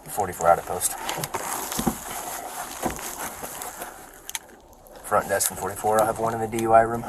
44 outpost. Front desk from 44. I'll have one in the DUI room.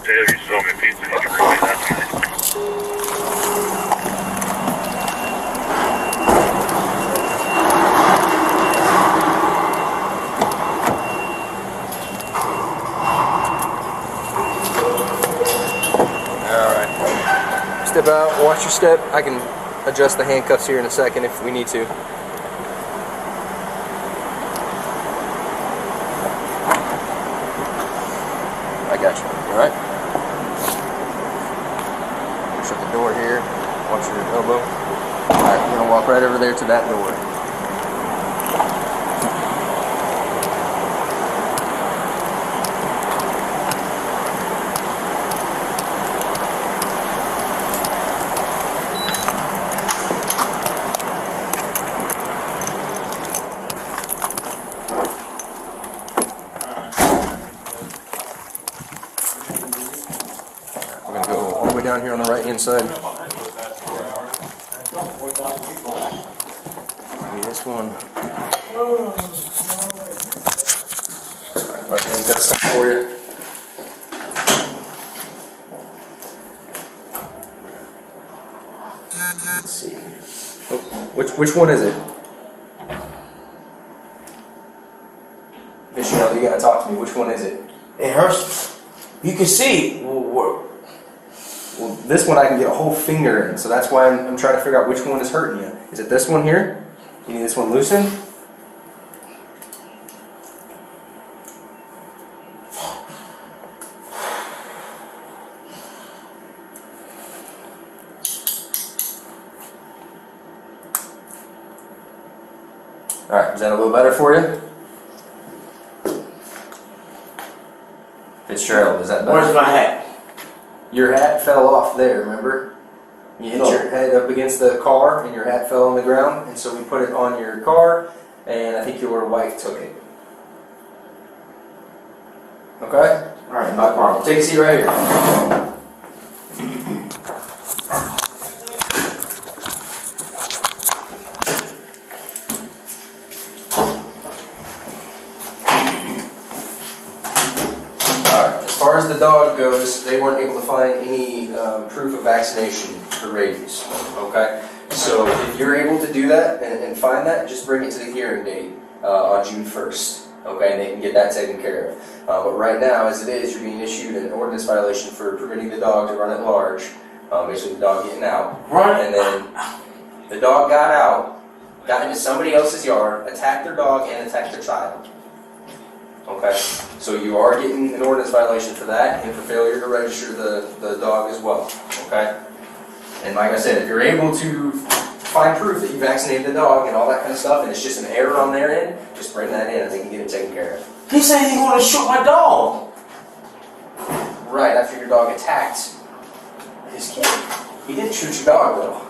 You sold me pizza, you can bring me that tonight. Alright. Step out, watch your step. I can adjust the handcuffs here in a second if we need to. I got you. Alright? Shut the door here. Watch your elbow. Alright, we're going to walk right over there to that door. We're going to go all the way down here on the right hand side. Maybe this one. Alright, I've got something for you. Let's see. Oh, which one is it? Michelle, you gotta talk to me. Which one is it? It hurts. You can see. Well, this one I can get a whole finger in, so that's why I'm trying to figure out which one is hurting you. Is it this one here? You need this one loosened? Alright, is that a little better for you? Fitzgerald, is that better? Where's my hat? Your hat fell off there, remember? You hit your head up against the car and your hat fell on the ground, and so we put it on your car, and I think your wife took it. Okay? Alright, no problem. Take a seat right here. As far as the dog goes, they weren't able to find any proof of vaccination for rabies. Okay, so if you're able to do that and find that, just bring it to the hearing date on June 1st. Okay, and they can get that taken care of. But right now, as it is, you're being issued an ordinance violation for permitting the dog to run at large. Basically, the dog getting out. Right. And then the dog got out, got into somebody else's yard, attacked their dog, and attacked their child. Okay, so you are getting an ordinance violation for that and for failure to register the dog as well. Okay, and like I said, if you're able to find proof that you vaccinated the dog and all that kind of stuff, and it's just an error on their end, just bring that in and they can get it taken care of. He said he wanted to shoot my dog. Right after your dog attacked his kid, he didn't shoot your dog though.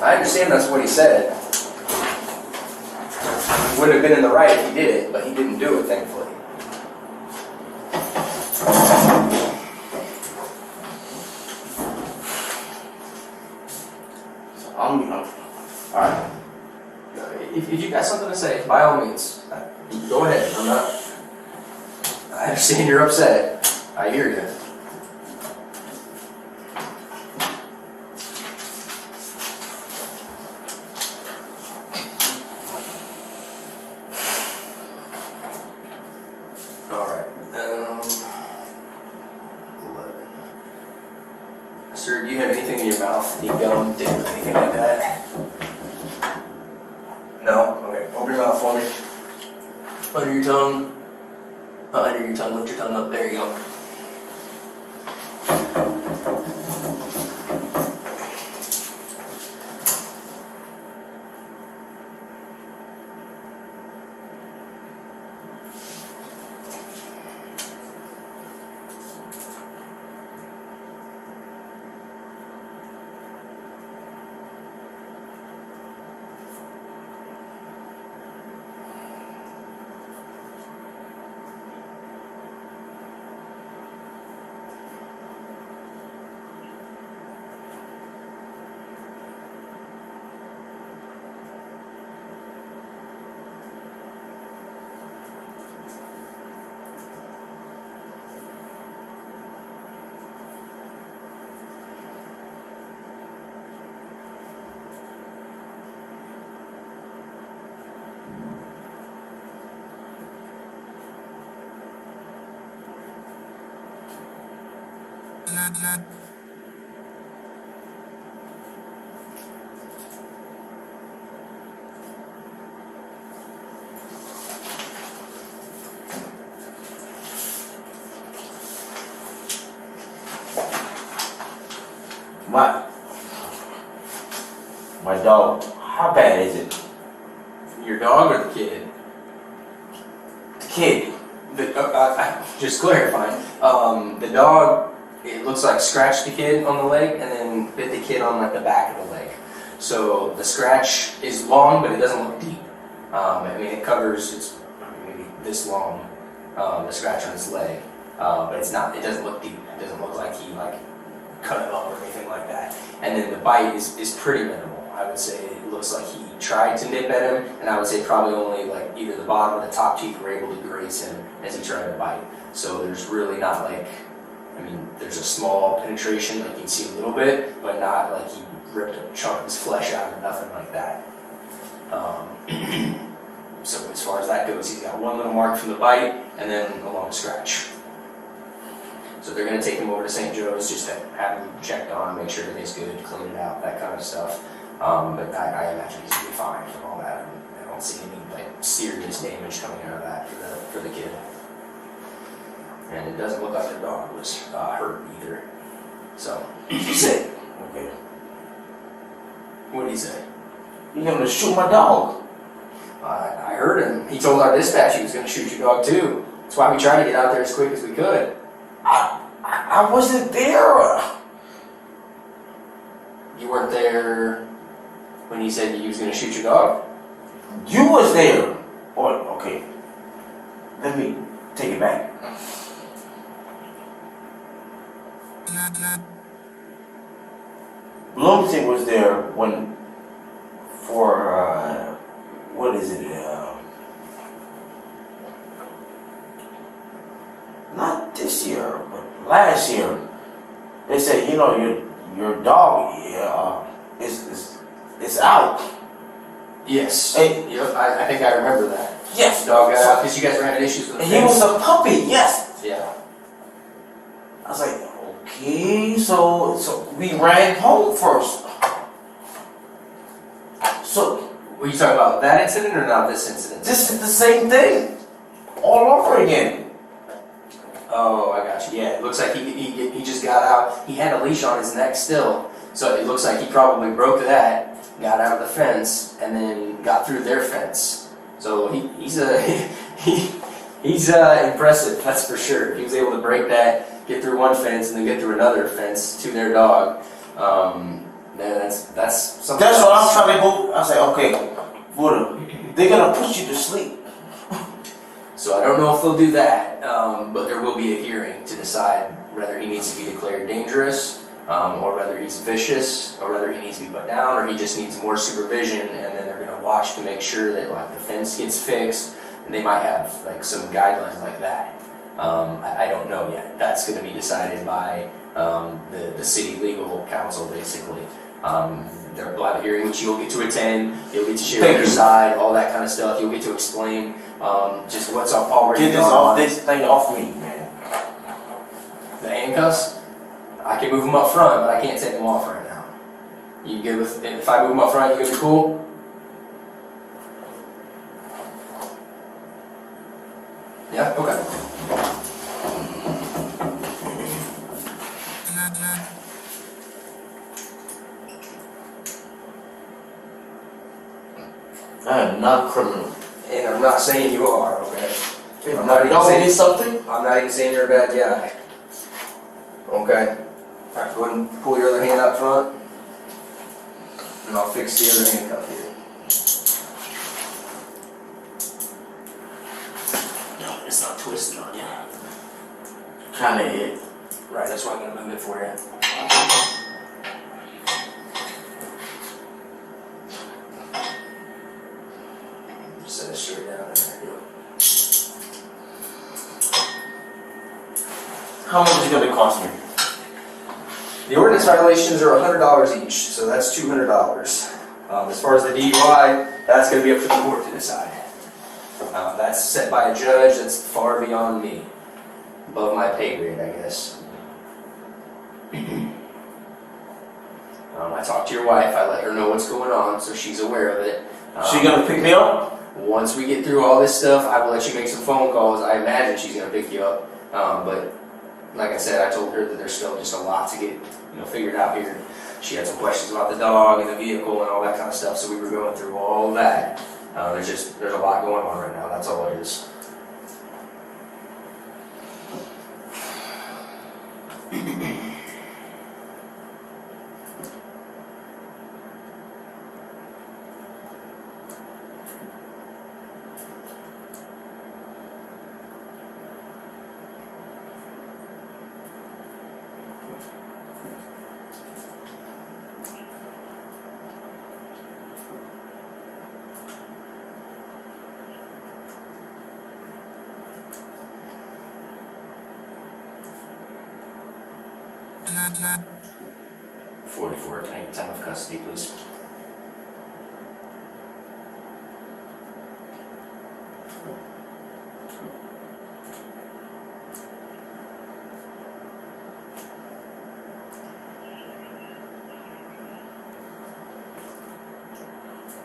I understand that's what he said. He would have been in the right if he did it, but he didn't do it, thankfully. Alright. If you got something to say, by all means, go ahead. I understand you're upset. I hear you. Alright. 11. Sir, do you have anything in your mouth? Deep gum, dip, anything like that? No? Okay. Open your mouth for me. Under your tongue. Under your tongue. Lift your tongue up. There you go. My dog, how bad is it? Your dog or the kid? The kid. Just clarifying. The dog, it looks like scratched the kid on the leg and then bit the kid on like the back of the leg. So the scratch is long, but it doesn't look deep. I mean, it covers, it's maybe this long, the scratch on his leg. But it's not, it doesn't look deep. It doesn't look like he like cut it up or anything like that. And then the bite is pretty minimal. I would say it looks like he tried to nip at him, and I would say probably only like either the bottom or the top teeth were able to graze him as he tried to bite. So there's really not like, I mean, there's a small penetration, like you can see a little bit, but not like he ripped a chunk of his flesh out or nothing like that. So as far as that goes, he's got one little mark from the bite and then a long scratch. So they're going to take him over to St. Joe's just to have him checked on, make sure everything's good, clean it out, that kind of stuff. But I imagine he's going to be fine from all that. I don't see any like serious damage coming out of that for the kid. And it doesn't look like the dog was hurt either. So, You said, okay. what did he say? You're gonna shoot my dog. I heard him. He told our dispatch he was going to shoot your dog too. That's why we tried to get out there as quick as we could. I wasn't there. You weren't there when he said he was going to shoot your dog? You was there. Oh, okay. Let me take it back. Bloomington was there when, for, what is it? Not this year, but last year. They said, you know, your dog is out. Yes. Hey. Yep, I think I remember that. Yes. The dog got out because you guys were having issues with the And he was a puppy, yes. Yeah. I was like, okay, so we ran home first. So Were you talking about that incident or not this incident? this is the same thing, all over again. Oh, I got you. Yeah, it looks like he just got out. He had a leash on his neck still, so it looks like he probably broke that, got out of the fence, and then got through their fence. So he's impressive, that's for sure. He was able to break that, get through one fence, and then get through another fence to their dog. That's something. That's what I'm trying to go. I say, okay, Buddha, they're gonna put you to sleep. So I don't know if they'll do that, but there will be a hearing to decide whether he needs to be declared dangerous, or whether he's vicious, or whether he needs to be put down, or he just needs more supervision, and then they're going to watch to make sure that like the fence gets fixed, and they might have like some guidelines like that. I don't know yet. That's going to be decided by the city legal counsel, basically. They'll have a hearing which you'll get to attend, you'll get to share your side, all that kind of stuff. You'll get to explain just what's already Get this thing off me, man. The handcuffs, I can move them up front, but I can't take them off right now. You good with, if I move them up front, you gonna be cool? Yeah, okay. I am not criminal. And I'm not saying you are, okay? I'm not even saying something. I'm not even saying you're a bad guy. Okay? Alright, go ahead and pull your other hand up front. And I'll fix the other handcuff here. No, it's not twisted on you. Kinda it. Right, that's why I'm gonna move it for you. Set it straight down in there. How much is it gonna cost me? The ordinance violations are $100 each, so that's $200. As far as the DUI, that's going to be up to the court to decide. That's set by a judge. That's far beyond me, above my pay grade, I guess. I talked to your wife. I let her know what's going on, so she's aware of it. She gonna pick me up? Once we get through all this stuff, I will let you make some phone calls. I imagine she's gonna pick you up. But like I said, I told her that there's still just a lot to get figured out here. She had some questions about the dog and the vehicle and all that kind of stuff, so we were going through all that. There's a lot going on right now. That's all it is. Not 44, can I get time of custody, please?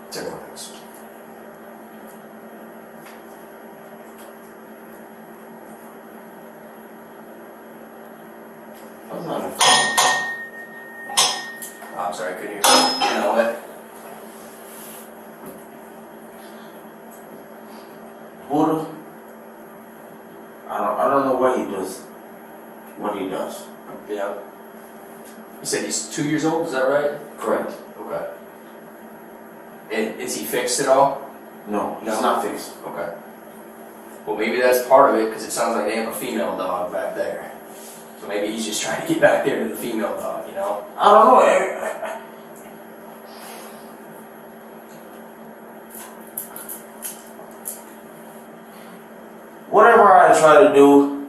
Interrogation. I'm not a Oh, I'm sorry, I couldn't hear you. You know what? Buddha. I don't know what he does. What he does. Yeah. You said he's 2 years old, is that right? Correct. Okay. And is he fixed at all? No, it's No. not fixed. Okay. Well, maybe that's part of it, because it sounds like they have a female dog back there. So maybe he's just trying to get back there to the female dog, you know? I don't know. Whatever I try to do,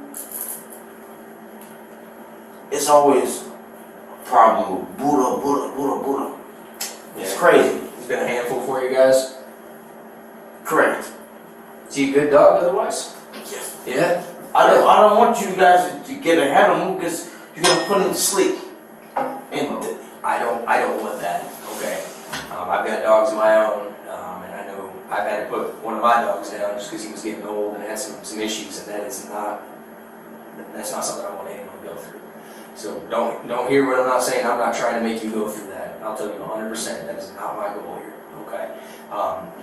it's always a problem with Buddha. It's Yeah. crazy. He's been a handful for you guys. Correct. Is he a good dog otherwise? Yes. Yeah? I don't want you guys to get ahead of him because you're gonna put him to sleep. And I don't want that, okay? I've got dogs of my own, and I know I've had to put one of my dogs down just because he was getting old and had some issues, and that's not something I want anyone to go through. So don't hear what I'm not saying. I'm not trying to make you go through that. I'll tell you 100%, that is not my goal here, okay?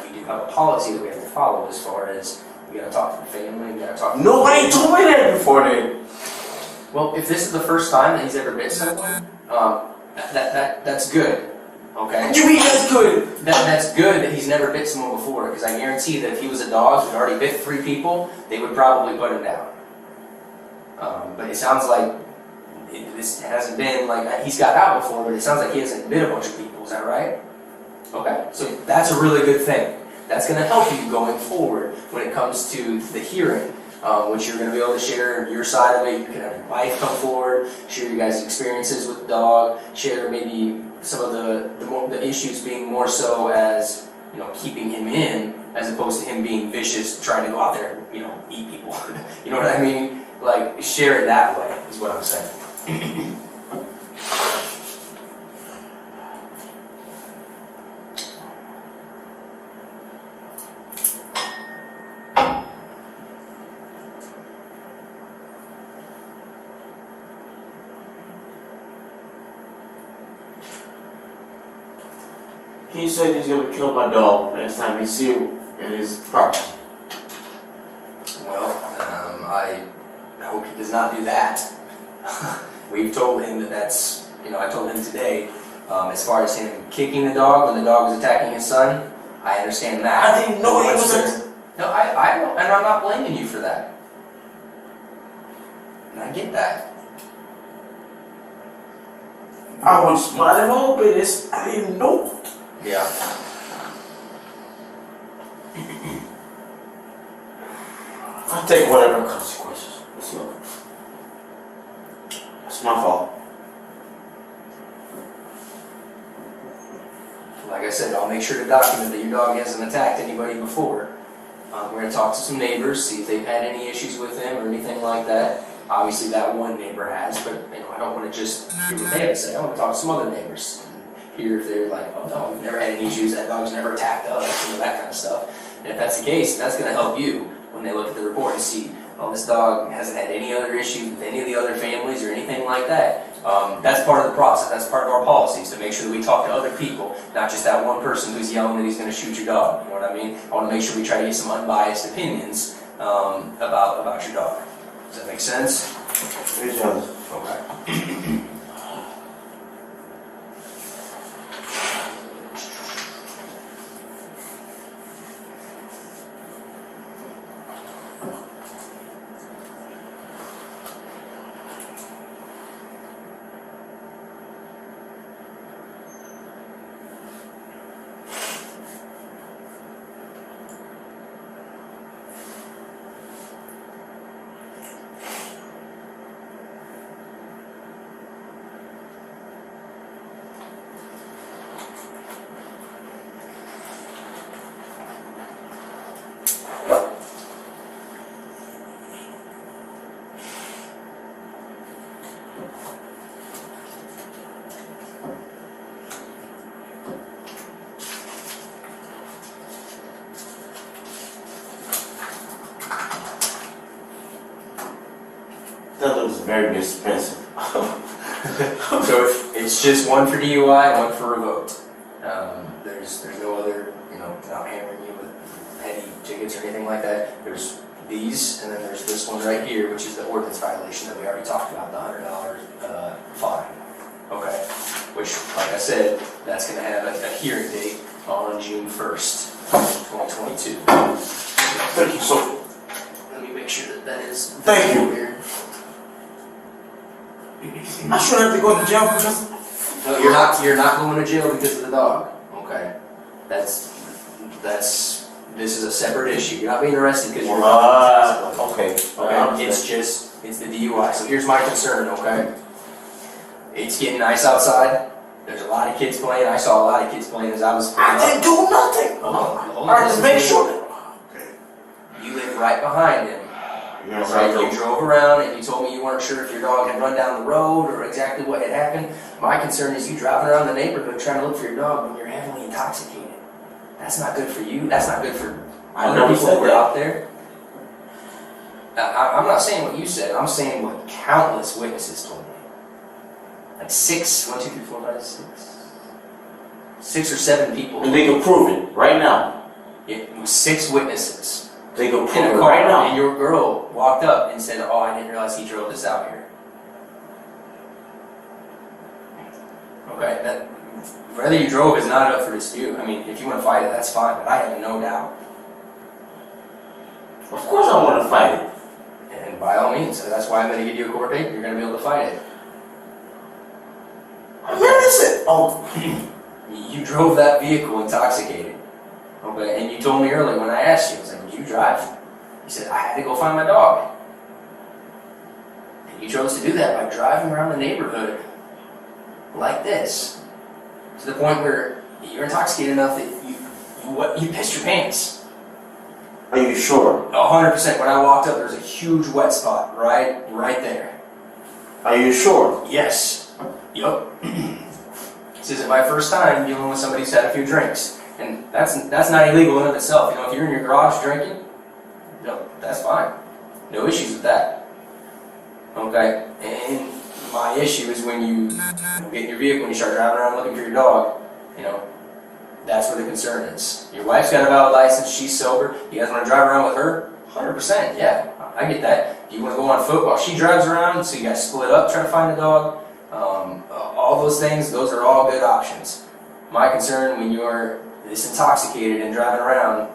We do have a policy that we have to follow as far as we gotta talk to the family, we gotta talk to nobody told me that before then. Well, if this is the first time that he's ever bit someone, that's good, okay? What you mean that's good? That's good that he's never bit someone before, because I guarantee that if he was a dog who'd already bit 3 people, they would probably put him down. But it sounds like this hasn't been like he's got out before, but it sounds like he hasn't bit a bunch of people. Is that right? Okay, so that's a really good thing. That's going to help you going forward when it comes to the hearing, which you're going to be able to share your side of it. You can have your wife come forward, share your guys' experiences with the dog, share maybe some of the issues being more so as keeping him in, as opposed to him being vicious, trying to go out there and eat people. You know what I mean? Like share it that way is what I'm saying. He said he's gonna kill my dog next time he see him in his property. Well, I hope he does not do that. We've told him that's, I told him today, as far as him kicking the dog when the dog was attacking his son, I understand that. I didn't know he was No, I don't, and I'm not blaming you for that. And I get that. I was smiling all but I didn't know. Yeah. I'll take whatever consequences. It's not. It's my fault. Like I said, I'll make sure to document that your dog hasn't attacked anybody before. We're going to talk to some neighbors, see if they've had any issues with him or anything like that. Obviously, that one neighbor has, but I don't want to just hear what they have to say. I want to talk to some other neighbors. Hear if they're like, oh no, we've never had any issues. That dog's never attacked us, that kind of stuff. And if that's the case, that's going to help you when they look at the report and see, oh, this dog hasn't had any other issues with any of the other families or anything like that. That's part of the process. That's part of our policies to make sure that we talk to other people, not just that one person who's yelling that he's going to shoot your dog. You know what I mean? I want to make sure we try to get some unbiased opinions about your dog. Does that make sense? It does. Okay. That looks very expensive. So it's just one for DUI, one for revoked. There's no other, not hammering you with petty tickets or anything like that. There's these, and then there's this one right here, which is the ordinance violation that we already talked about, the $100 fine. Okay. Which, like I said, that's going to have a hearing date on June 1st, 2022. Thank you so. Let me make sure that is. Thank you. Here. I shouldn't have to go to jail for this. No, you're not going to jail because of the dog. Okay. This is a separate issue. You're not being arrested because you're Okay. Okay. It's the DUI. So here's my concern, okay? It's getting nice outside. There's a lot of kids playing. I saw a lot of kids playing as I was I didn't do nothing. Hold on. I just made sure. You live right behind him. Right, you drove around and you told me you weren't sure if your dog had run down the road or exactly what had happened. My concern is you driving around the neighborhood trying to look for your dog when you're heavily intoxicated. That's not good for you. That's not good for other people who are out there. I'm not saying what you said. I'm saying what countless witnesses told me. Like 6 or 7 people. And they can prove it right now. It was 6 witnesses. They can In prove a it car, right now. and your girl walked up and said, "Oh, I didn't realize he drove this out here." Okay, that whether you drove is not up for dispute. I mean, if you want to fight it, that's fine, but I have no doubt. Of course I want to fight it. And by all means, so that's why I'm going to give you a court date. You're going to be able to fight it. Man, listen. Oh, You drove that vehicle intoxicated. Okay, and you told me earlier when I asked you, I was like, "Did you drive?" You said, "I had to go find my dog." And you chose to do that by driving around the neighborhood like this, to the point where you're intoxicated enough that you pissed your pants. are you sure? 100%. When I walked up, there was a huge wet spot right there. Are you sure? Yes. Yup. This isn't my first time dealing with somebody who's had a few drinks. And that's not illegal in and of itself. If you're in your garage drinking, that's fine. No issues with that. Okay? And my issue is when you get in your vehicle and you start driving around looking for your dog, that's where the concern is. Your wife's got a valid license, she's sober, you guys want to drive around with her? 100%, yeah, I get that. You want to go on foot while she drives around, so you guys split up, try to find a dog. All those things, those are all good options. My concern when you're this intoxicated and driving around,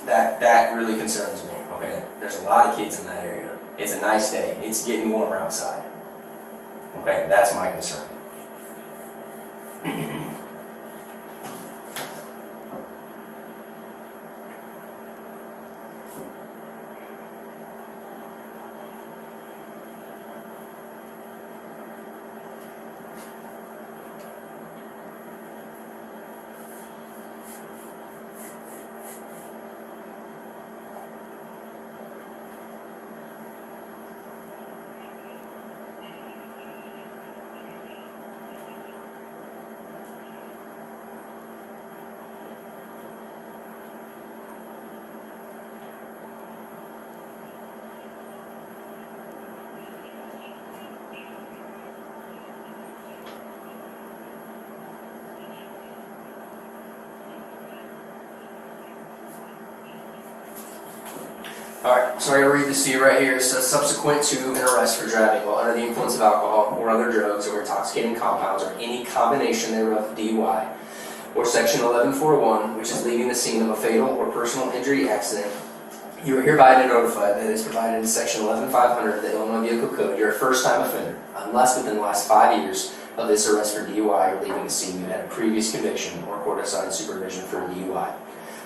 that really concerns me. Okay, there's a lot of kids in that area. It's a nice day. It's getting warmer outside. Okay, that's my concern. So I read this to you right here. It says, subsequent to an arrest for driving while under the influence of alcohol or other drugs or intoxicating compounds or any combination thereof of DUI, or Section 1141, which is leaving the scene of a fatal or personal injury accident, you are hereby notified that it is provided in Section 11500 of the Illinois Vehicle Code. You're a first-time offender, unless within the last 5 years of this arrest for DUI or leaving the scene you had a previous conviction or court-assigned supervision for a DUI,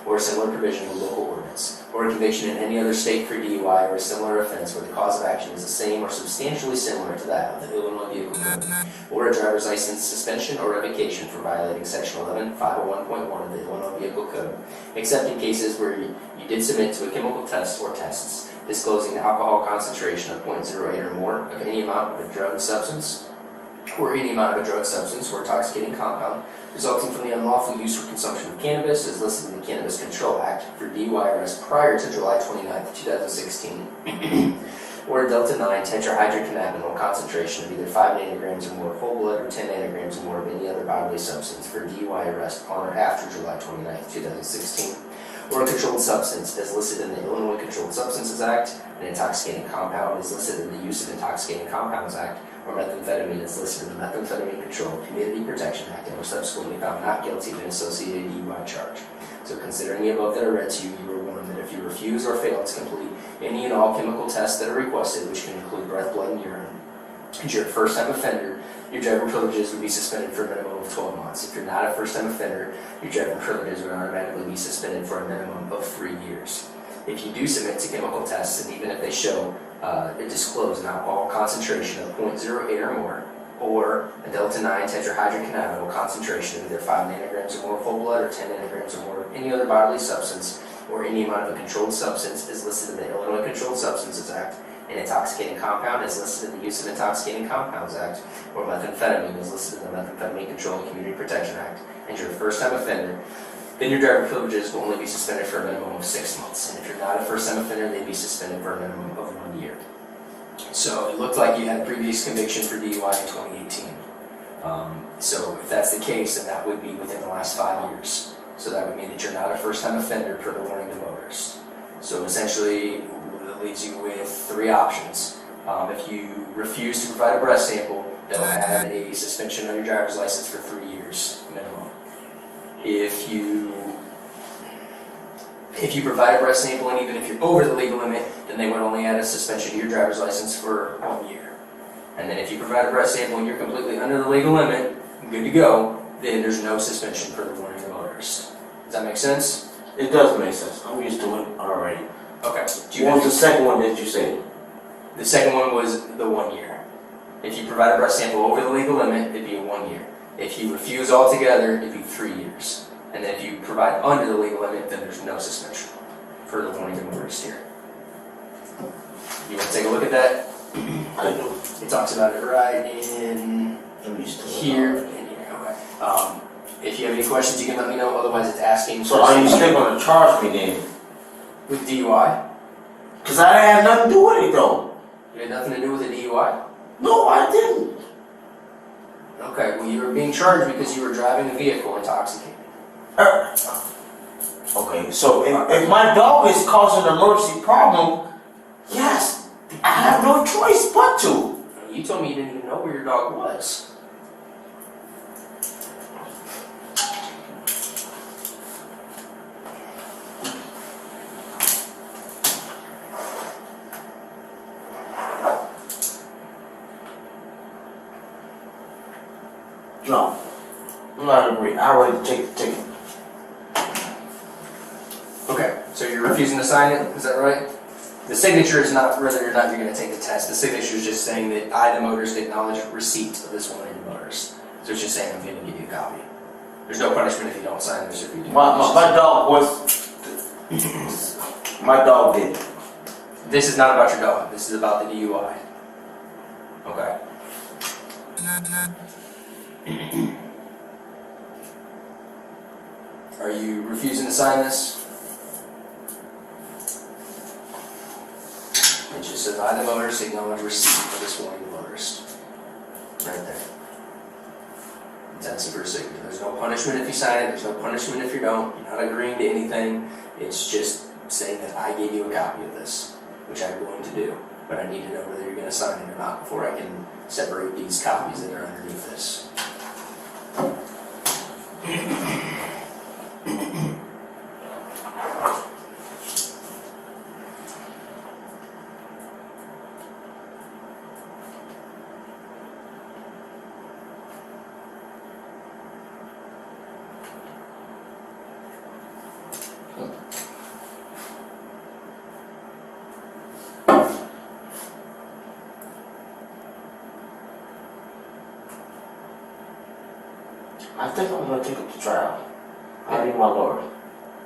or a similar provision of local ordinance, or a conviction in any other state for DUI or a similar offense where the cause of action is the same or substantially similar to that of the Illinois Vehicle Code, or a driver's license suspension or revocation for violating Section 11501.1 of the Illinois Vehicle Code, except in cases where you did submit to a chemical test or tests disclosing the alcohol concentration of 0.08 or more of any amount of a drug substance, or any amount of a drug substance or intoxicating compound resulting from the unlawful use or consumption of cannabis as listed in the Cannabis Control Act for DUI arrest prior to July 29, 2016, or a Delta 9 tetrahydrocannabinol concentration of either 5 nanograms or more of whole blood or 10 nanograms or more of any other bodily substance for DUI arrest on or after July 29, 2016, or a controlled substance as listed in the Illinois Controlled Substances Act, an intoxicating compound is listed in the Use of Intoxicating Compounds Act, or methamphetamine is listed in the Methamphetamine Control Community Protection Act and were subsequently found not guilty of an associated DUI charge. So considering the above that I read to you, you are warned that if you refuse or fail to complete any and all chemical tests that are requested, which can include breath, blood, and urine, and you're a first-time offender, your driving privileges would be suspended for a minimum of 12 months. If you're not a first-time offender, your driving privileges would automatically be suspended for a minimum of 3 years. If you do submit to chemical tests, and even if they show disclose an alcohol concentration of 0.08 or more, or a Delta 9 tetrahydrocannabinol concentration of either 5 nanograms or more of whole blood or 10 nanograms or more of any other bodily substance, or any amount of a controlled substance is listed in the Illinois Controlled Substances Act, an intoxicating compound is listed in the Use of Intoxicating Compounds Act, or methamphetamine is listed in the Methamphetamine Control and Community Protection Act, and you're a first-time offender, then your driving privileges will only be suspended for a minimum of 6 months. And if you're not a first-time offender, they'd be suspended for a minimum of 1 year. So it looked like you had a previous conviction for DUI in 2018. So if that's the case, then that would be within the last 5 years. So that would mean that you're not a first-time offender per the warning to motorists. So essentially, that leaves you with 3 options. If you refuse to provide a breath sample, they'll add a suspension on your driver's license for 3 years minimum. If you provide a breath sample, and even if you're over the legal limit, then they would only add a suspension to your driver's license for 1 year. And then if you provide a breath sample and you're completely under the legal limit, good to go, then there's no suspension for the warning to motorists. Does that make sense? It does make sense. I'm used to it already. Okay. What was the second one that you said? The second one was the 1 year. If you provide a breath sample over the legal limit, it'd be a 1 year. If you refuse altogether, it'd be 3 years. And then if you provide under the legal limit, then there's no suspension for the warning to motorists here. You want to take a look at that? I do. It talks about it right in I'm used to it. here and here. Okay. If you have any questions, you can let me know. Otherwise, it's asking. So are you still going to charge me then? With DUI? Because I had nothing to do with it though. You had nothing to do with the DUI? No, I didn't. Okay, well, you were being charged because you were driving a vehicle intoxicated. Okay, so if my dog is causing an emergency problem, yes, I have no choice but to. You told me you didn't even know where your dog was. No, I'm not agreeing. I already take the ticket. Okay, so you're refusing to sign it, is that right? The signature is not whether or not you're going to take the test. The signature is just saying that I, the motorist, acknowledge receipt of this warning to motorist. So it's just saying I'm going to give you a copy. There's no punishment if you don't sign this or if you do. My dog was. My dog did. This is not about your dog. This is about the DUI. Okay. Are you refusing to sign this? It just says, I, the motorist, acknowledge receipt of this warning to motorist. Right there. It's asking for a signature. There's no punishment if you sign it. There's no punishment if you don't. You're not agreeing to anything. It's just saying that I gave you a copy of this. which I'm going to do. But I need to know whether you're going to sign it or not before I can separate these copies that are underneath this. I think I'm gonna take it to trial. I need my lawyer.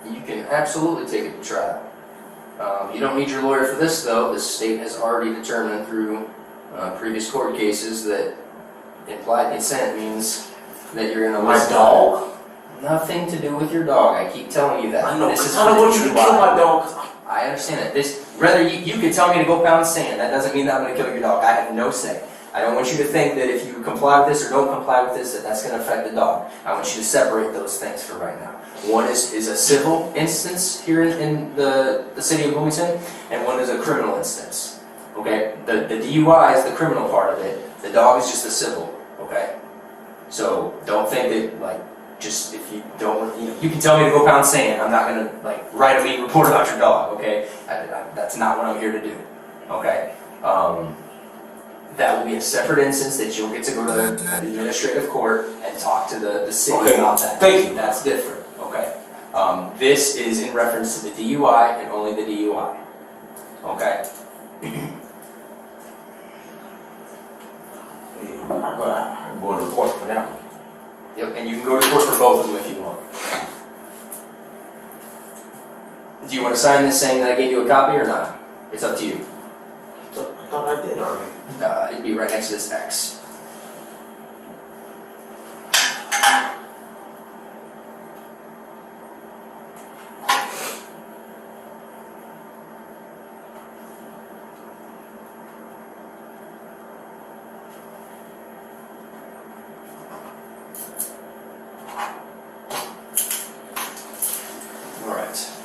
You can absolutely take it to trial. You don't need your lawyer for this, though. The state has already determined through previous court cases that implied consent means that you're going to My dog? Nothing to do with your dog. I keep telling you that. I know, This because is I don't for want you to kill my dog. I understand that. Whether you could tell me to go pound sand, that doesn't mean that I'm going to kill your dog. I have no say. I don't want you to think that if you comply with this or don't comply with this, that that's going to affect the dog. I want you to separate those things for right now. One is a civil instance here in the city of Bloomington, and one is a criminal instance. Okay? The DUI is the criminal part of it. The dog is just the civil. Okay? So don't think that, like, just if you don't, you can tell me to go pound sand. I'm not going to, like, write a mean report about your dog. Okay? That's not what I'm here to do. Okay? That will be a separate instance that you'll get to go to the administrative court and talk to the city about that. Thank you. That's different. Okay. This is in reference to the DUI and only the DUI. Okay. I'm going to court for that one. Yep. And you can go to court for both of them if you want. Do you want to sign this saying that I gave you a copy or not? It's up to you. I thought I did already. It'd be right next to this X. All right.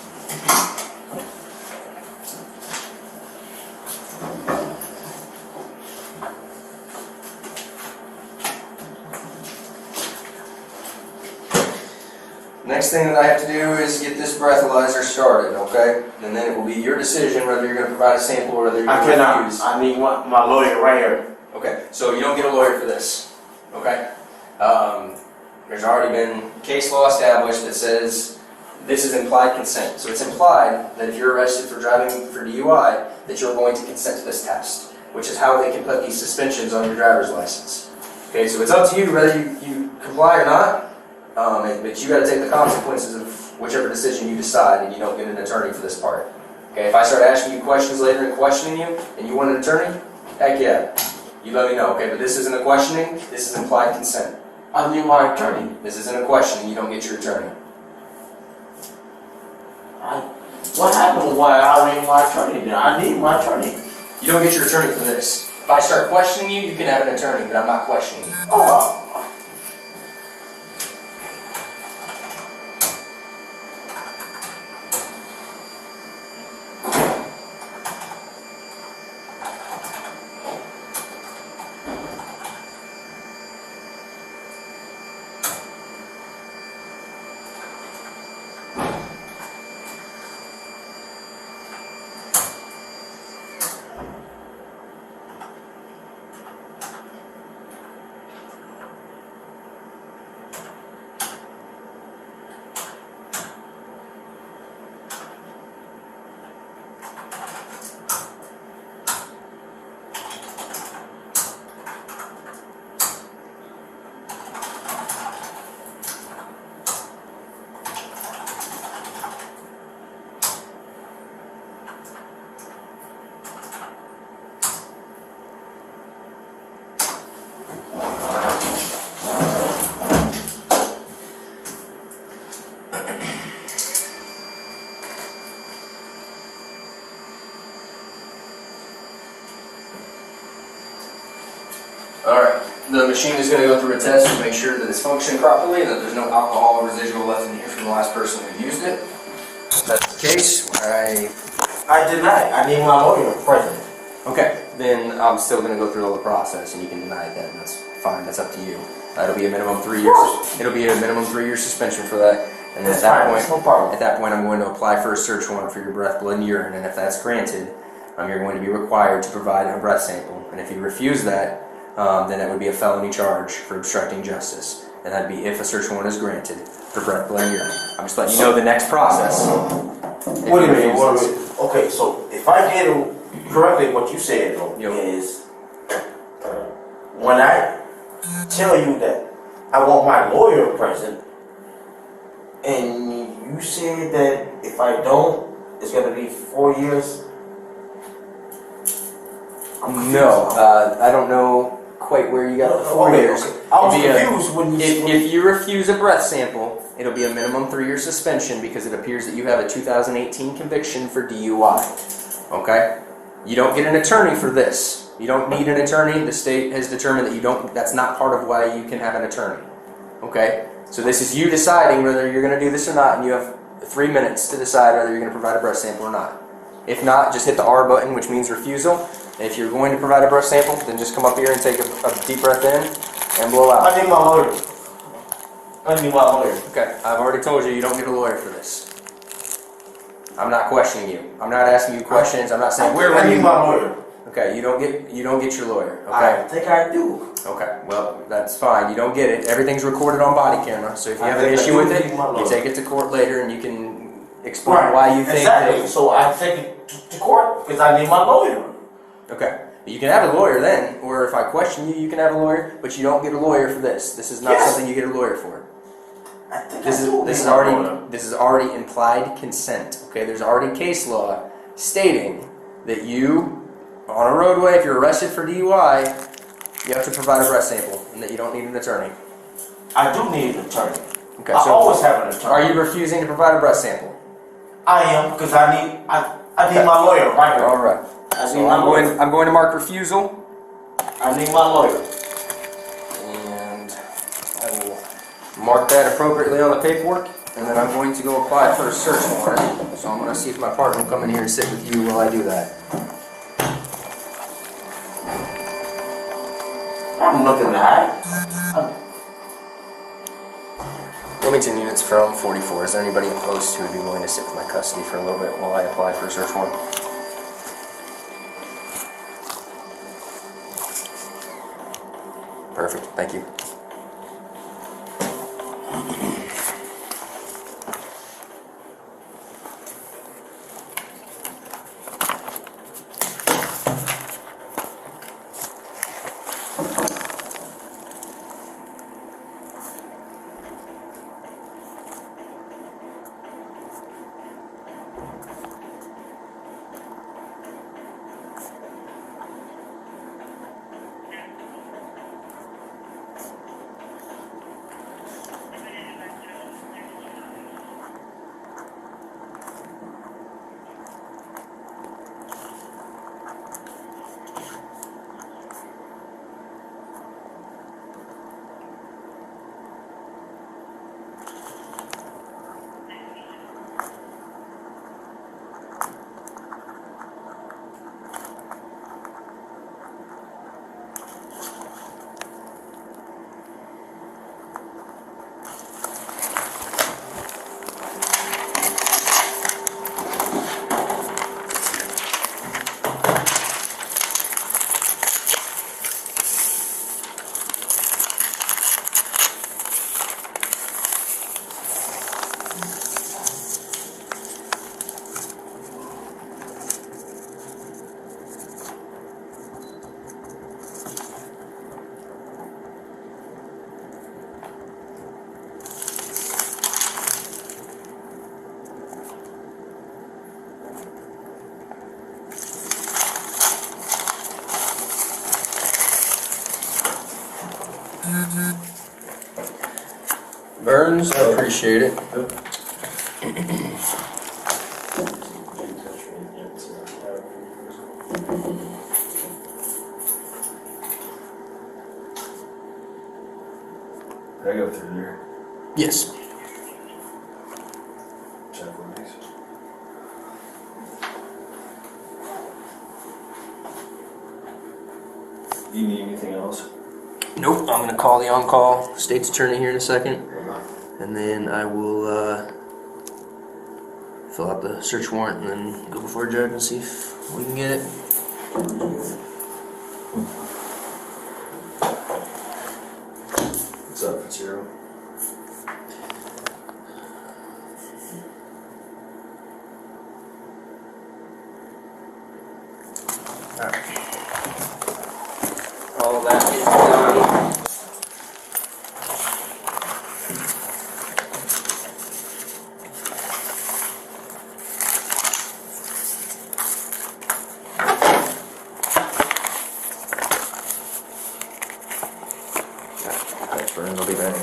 Next thing that I have to do is get this breathalyzer started, okay? And then it will be your decision whether you're going to provide a sample or whether you're I going to cannot. refuse. I need my lawyer right here. Okay, so you don't get a lawyer for this, okay? There's already been case law established that says this is implied consent. So it's implied that if you're arrested for driving for DUI, that you're going to consent to this test, which is how they can put these suspensions on your driver's license. Okay, so it's up to you whether you comply or not, but you got to take the consequences of whichever decision you decide, and you don't get an attorney for this part. Okay, if I start asking you questions later and questioning you, and you want an attorney, heck yeah. You let me know, okay? But this isn't a questioning, this is implied consent. I need my attorney. This isn't a questioning, you don't get your attorney. What happened? Why I need my attorney then? I need my attorney. You don't get your attorney for this. If I start questioning you, you can have an attorney, but I'm not questioning you. Oh. Alright, the machine is going to go through a test to make sure that it's functioning properly and that there's no alcohol or residual left in here from the last person who used it. If that's the case, I I deny. I need my lawyer present. Okay, then I'm still going to go through all the process, and you can deny it then. That's fine. That's up to you. It'll be a minimum 3 years. It'll be a minimum 3-year suspension for that. And That's at that fine. point, That's no problem. at that point, I'm going to apply for a search warrant for your breath, blood, and urine. And if that's granted, you're going to be required to provide a breath sample. And if you refuse that, then it would be a felony charge for obstructing justice. And that'd be if a search warrant is granted for breath, blood, and urine. I'm just letting you know the next process. Wait a minute. Okay, so if I get it correctly, what you said though is when I tell you that I want my lawyer present, and you said that if I don't, it's gonna be 4 years. No, I don't know quite where you got the 4 years. Okay. I was confused when you said. If you refuse a breath sample, it'll be a minimum 3-year suspension because it appears that you have a 2018 conviction for DUI. Okay? You don't get an attorney for this. You don't need an attorney. The state has determined that you don't. That's not part of why you can have an attorney. Okay? So this is you deciding whether you're going to do this or not, and you have 3 minutes to decide whether you're going to provide a breath sample or not. If not, just hit the R button, which means refusal. And if you're going to provide a breath sample, then just come up here and take a deep breath in and blow out. I need my lawyer. I need my lawyer. Okay, I've already told you don't get a lawyer for this. I'm not questioning you. I'm not asking you questions. I'm not saying where were I you. need my lawyer. Okay, you don't get your lawyer. Okay. I think I do. Okay, well that's fine. You don't get it. Everything's recorded on body camera. So if you I have an think I issue do with it, need my you lawyer. take it to court later, and you can explain why you think exactly. that. So I take it to court because I need my lawyer. Okay. You can have a lawyer then, or if I question you, you can have a lawyer, but you don't get a lawyer for this. This is not something you get a lawyer for. I think This I do is need my lawyer. already implied consent. Okay, there's already case law stating that you, on a roadway, if you're arrested for DUI, you have to provide a breath sample, and that you don't need an attorney. I do need an attorney. Okay, I so always have an attorney. are you refusing to provide a breath sample? I am because I need my lawyer right now. All right. I need So my lawyer. I'm going to mark refusal, I need my lawyer. and I will mark that appropriately on the paperwork, and then I'm going to go apply for a search warrant. So I'm going to see if my partner will come in here and sit with you while I do that. I'm nothing to hide. Wilmington units from 44. Is there anybody opposed who would be willing to sit with my custody for a little bit while I apply for a search warrant? Perfect. Thank you. Burns, I appreciate it. Did I go through there? Yes. Check with these. You need anything else? Nope, I'm gonna call the on-call state's attorney here in a second, and then I will fill out the search warrant and then go before a judge and see if we can get it. What's up, Fitzgerald? All that is done. Thanks, Vern. I'll be back.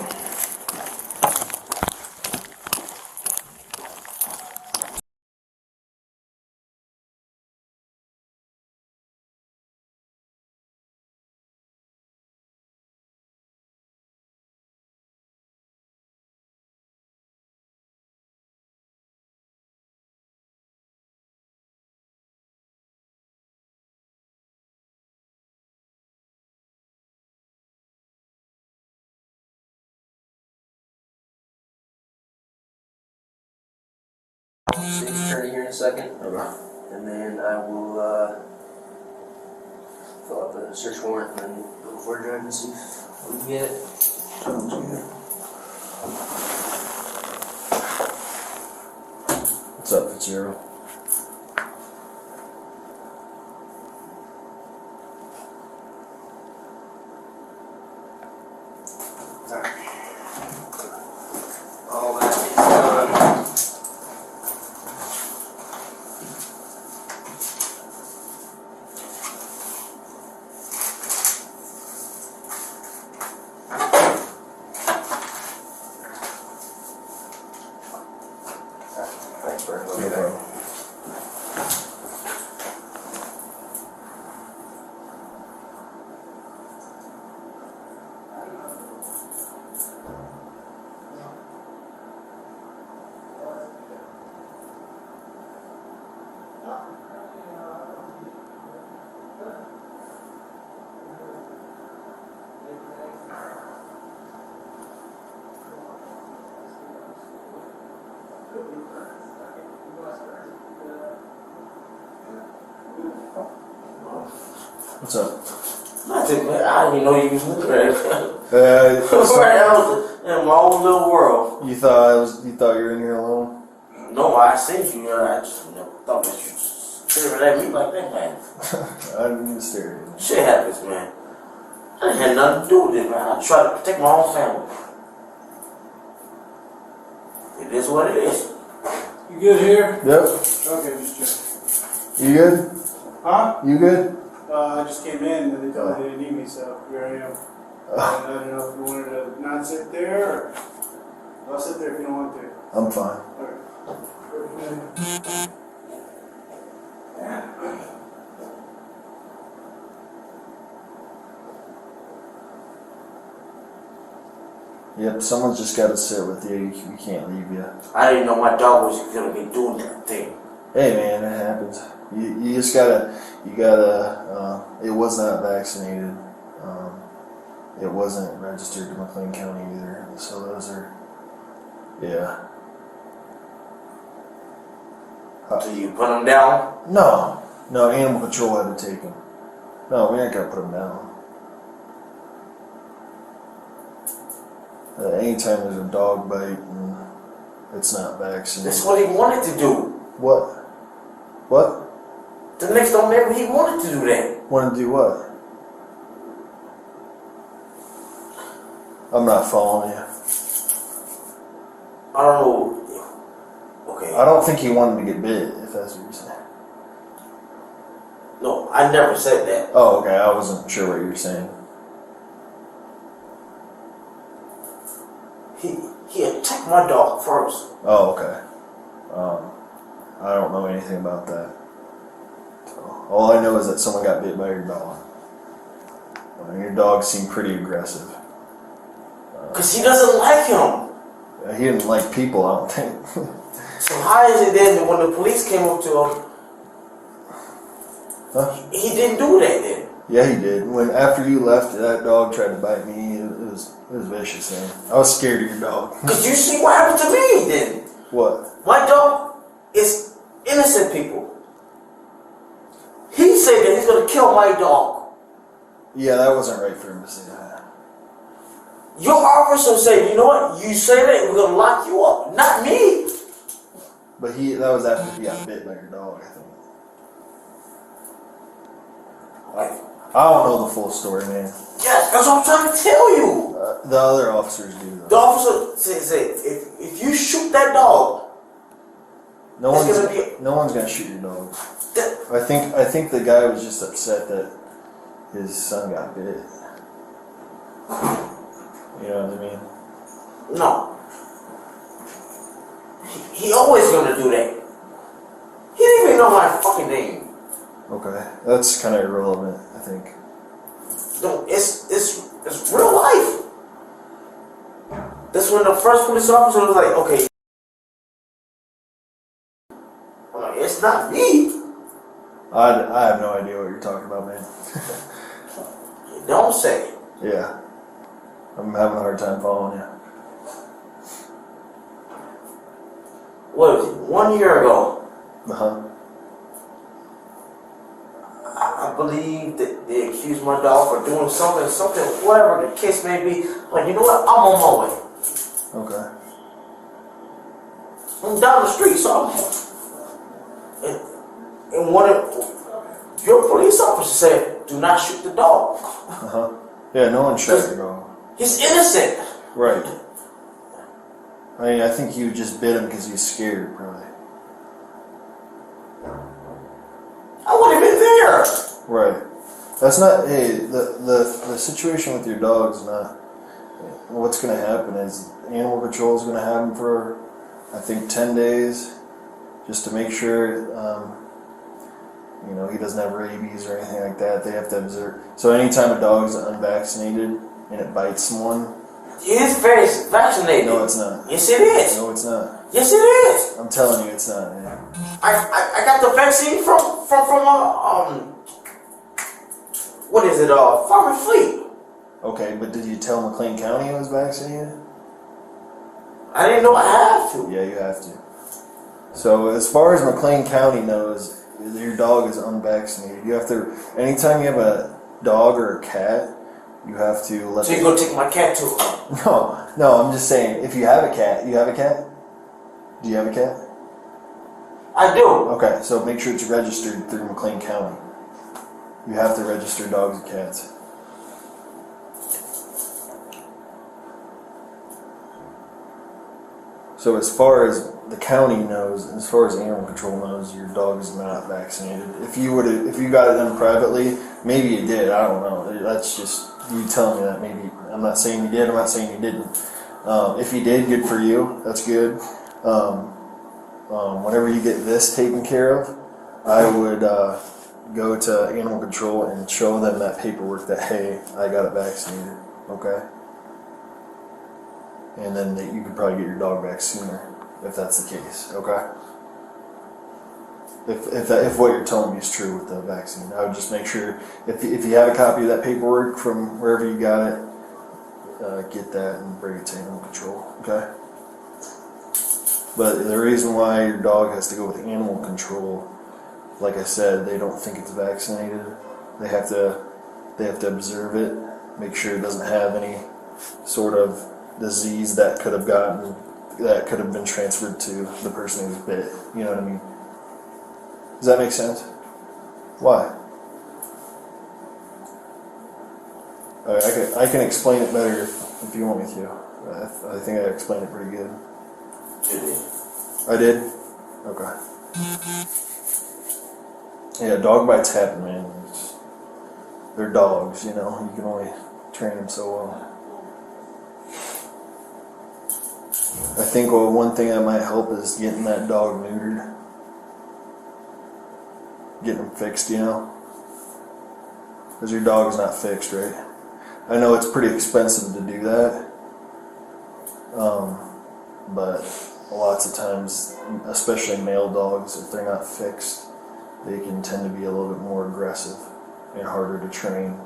State's attorney here in a second. Okay. And then I will fill out the search warrant and then go before a judge and see if we can get it. Sounds good. What's up, Fitzgerald? All that is done. Thanks, Vern. I'll be back. What's up? Nothing, man. I didn't even know you was looking at it. So I was in my own little world. you thought you were in here alone? No, I seen you, and I just never thought that you staring at me like that, man. I didn't even stare at you. Shit happens, man. I didn't have nothing to do with it, man. I try to protect my own family. It is what it is. You good here? Yep. Okay, just check. You good? Huh? You good? I just came in and they told me they didn't need me, so here I am. And I don't know if you wanted to not sit there or I'll sit there if you don't want to. I'm fine. Okay. Yep, someone's just got to sit with you. We can't leave you. I didn't know my dog was gonna be doing that thing. Hey man, it happens. You just gotta, it was not vaccinated. It wasn't registered to McLean County either. So those are, yeah. So you put them down? No, animal control had to take him. No, we ain't gonna put him down. Anytime there's a dog bite and it's not vaccinated. That's what he wanted to do. What? What? The next door neighbor, he wanted to do that. Want to do what? I'm not following you. I don't know. Okay. I don't think he wanted to get bit, if that's what you're saying. No, I never said that. Oh, okay. I wasn't sure what you were saying. He attacked my dog first. Oh, okay. I don't know anything about that. So, all I know is that someone got bit by your dog. Your dog seemed pretty aggressive. Because he doesn't like him. He didn't like people, I don't think. So how is it then that when the police came up to him, Huh? he didn't do that then? Yeah, he did. When after you left, that dog tried to bite me. It was vicious, man. I was scared of your dog. Cause you see what happened to me then. What? My dog is innocent people. He said that he's gonna kill my dog. Yeah, that wasn't right for him to say that. Your officer said, you know what? You say that, we're gonna lock you up. Not me. But that was after he got bit by your dog, I think. I don't know the full story, man. Yes, that's what I'm trying to tell you. The other officers do, though. The officer said if you shoot that dog, No one's gonna shoot your dog. I think the guy was just upset that his son got bit. You know what I mean? no. He always gonna do that. He didn't even know my fucking name. Okay, that's kind of irrelevant, I think. No, it's real life. That's when the first police officer was like, okay. I'm like, it's not me. I have no idea what you're talking about, man. Don't say. Yeah, I'm having a hard time following you. What was it? 1 year ago, Uh-huh. I believe that they accused my dog for doing something, whatever the case may be. Like, you know what? I'm on my way. Okay. I'm down the street, so and one of your police officers said, do not shoot the dog. Uh-huh. Yeah, no one shot your dog. He's innocent. Right. I mean, I think you just bit him because he's scared, probably. I would have been there. Right. That's not. Hey, the situation with your dog's not. What's going to happen is animal control is going to have him for, I think, 10 days, just to make sure, he doesn't have rabies or anything like that. They have to observe. So anytime a dog is unvaccinated and it bites someone, He is very vaccinated. no, it's not. Yes, it is. No, it's not. Yes, it is. I'm telling you, it's not. Man. I got the vaccine from what is it? Farm and Fleet. Okay, but did you tell McLean County he was vaccinated? I didn't know I had to. Yeah, you have to. So as far as McLean County knows, your dog is unvaccinated. You have to, anytime you have a dog or a cat, you have to let So you go take my cat too? No, I'm just saying, if you have a cat, you have a cat? Do you have a cat? I do. Okay, so make sure it's registered through McLean County. You have to register dogs and cats. So as far as the county knows, as far as animal control knows, your dog is not vaccinated. If you got it done privately, maybe you did. I don't know. That's just you telling me that. Maybe I'm not saying you did. I'm not saying you didn't. If you did, good for you. That's good. Whenever you get this taken care of, I would go to animal control and show them that paperwork that, hey, I got it vaccinated. Okay. And then you could probably get your dog back sooner if that's the case. Okay. If what you're telling me is true with the vaccine, I would just make sure if you have a copy of that paperwork from wherever you got it, get that and bring it to animal control. Okay. But the reason why your dog has to go with animal control, like I said, they don't think it's vaccinated. They have to observe it, make sure it doesn't have any sort of disease that could have been transferred to the person who's bit. You know what I mean? Does that make sense? Why? I can explain it better if you want me to. I think I explained it pretty good. I did? Okay. Yeah, dog bites happen, man. They're dogs, you know. You can only train them so well. I think one thing that might help is getting that dog neutered. Getting them fixed, you know. Because your dog is not fixed, right? I know it's pretty expensive to do that. But lots of times, especially male dogs, if they're not fixed, they can tend to be a little bit more aggressive. and harder to train.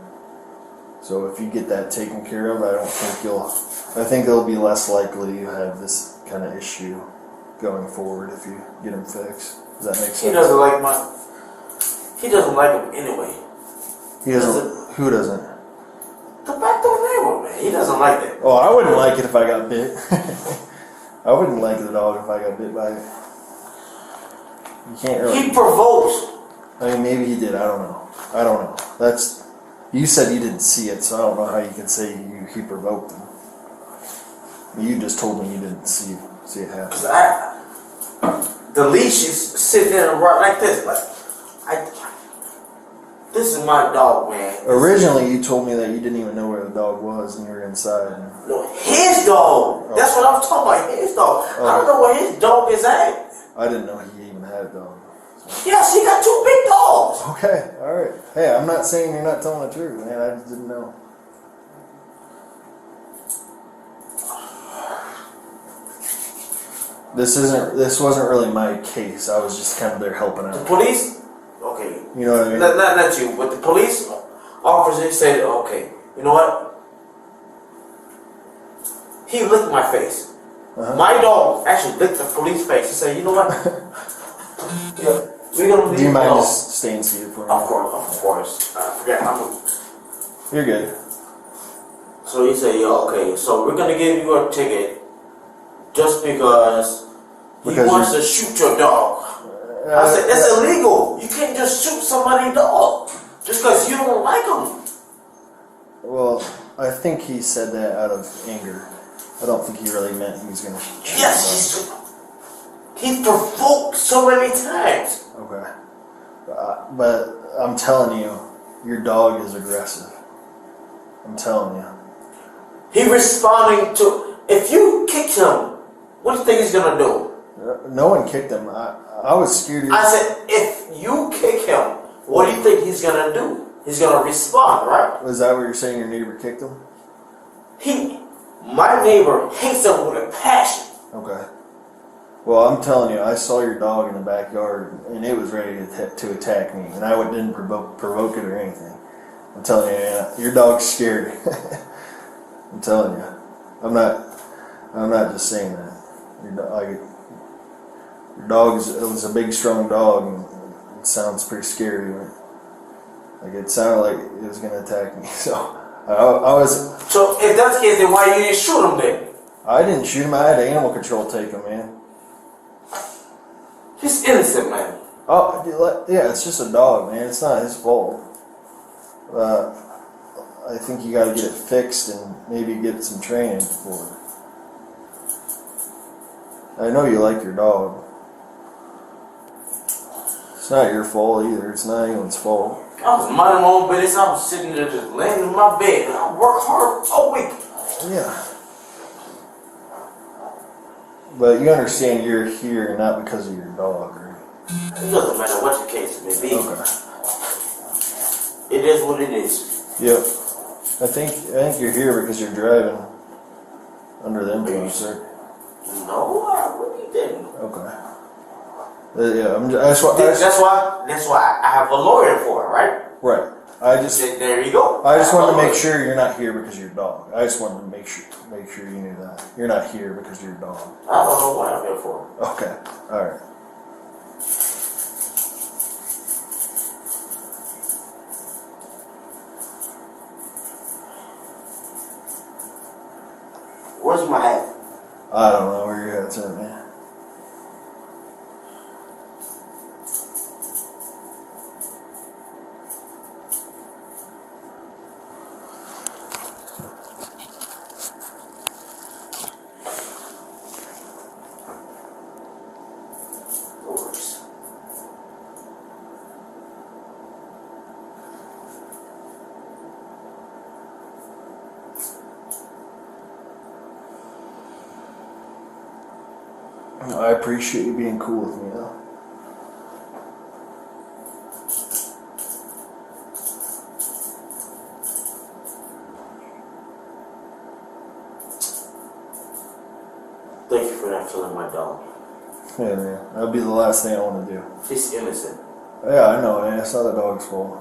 So if you get that taken care of, I think it'll be less likely you have this kind of issue going forward if you get him fixed. Does that make sense? He doesn't like him anyway. He doesn't. Who doesn't? The back door neighbor, man. He doesn't like that. Oh, I wouldn't like it if I got bit. I wouldn't like the dog if I got bit by it. You can't really. He provokes. I mean, maybe he did. I don't know. That's. You said you didn't see it, so I don't know how you can say he provoked him. You just told me you didn't see it happen. Cause the leash is sitting there like this, this is my dog, man. Originally, you told me that you didn't even know where the dog was, and you were inside. No, his dog. That's what I was talking about. His dog. I don't know where his dog is at. I didn't know he even had a dog. Yes, he got 2 big dogs. Okay, all right. Hey, I'm not saying you're not telling the truth, man. I just didn't know. This wasn't really my case. I was just kind of there helping The out. police, okay. You know what I mean? Not you, but the police officer said, okay, you know what? He licked my face. My dog actually licked the police face. He said, you know what? Yeah, we're gonna leave. Do you mind alone. just staying seated for me? Of course. I forget. You're good. So he said, yeah, okay, so we're gonna give you a ticket just because he wants to shoot your dog. I said, that's illegal. You can't just shoot somebody's dog just because you don't like him. Well, I think he said that out of anger. I don't think he really meant he was going to shoot. Yes, he's provoked so many times. Okay. But I'm telling you, your dog is aggressive. I'm telling you. He responding to, if you kicked him, what do you think he's going to do? No one kicked him. I was scared. I said, if you kick him, what do you think he's going to do? He's going to respond, right? Was that what you're saying? Your neighbor kicked him? My neighbor hates him with a passion. Okay. Well, I'm telling you, I saw your dog in the backyard, and it was ready to attack me, and I didn't provoke it or anything. I'm telling you, man, your dog's scary. I'm telling you. I'm not just saying that. Your dog is a big, strong dog, and it sounds pretty scary. Like it sounded like it was going to attack me. So I was. So if that's the case, then why you didn't shoot him then? I didn't shoot him. I had animal control take him, man. He's innocent, man. Oh, yeah, it's just a dog, man. It's not his fault. I think you got to get it fixed and maybe get some training for it. I know you like your dog. It's not your fault either. It's not anyone's fault. I was minding my own business. I was sitting there just laying in my bed. I work hard all week. Yeah. But you understand you're here not because of your dog, right? It doesn't matter what the case may be. Okay. It is what it is. Yep. I think you're here because you're driving under the influence, right? No, I really didn't. Okay. Yeah, that's why I have a lawyer for it, right? Right. There you go. I just wanted to make sure you're not here because of your dog. I just wanted to make sure you knew that you're not here because of your dog. I don't know what I'm here for. Okay. All right. Where's my hat? I don't know where your hat's at, man. I appreciate you being cool with me, though. Thank you for not killing my dog. Yeah, man. That'd be the last thing I want to do. He's innocent. Yeah, I know, man. It's not the dog's fault.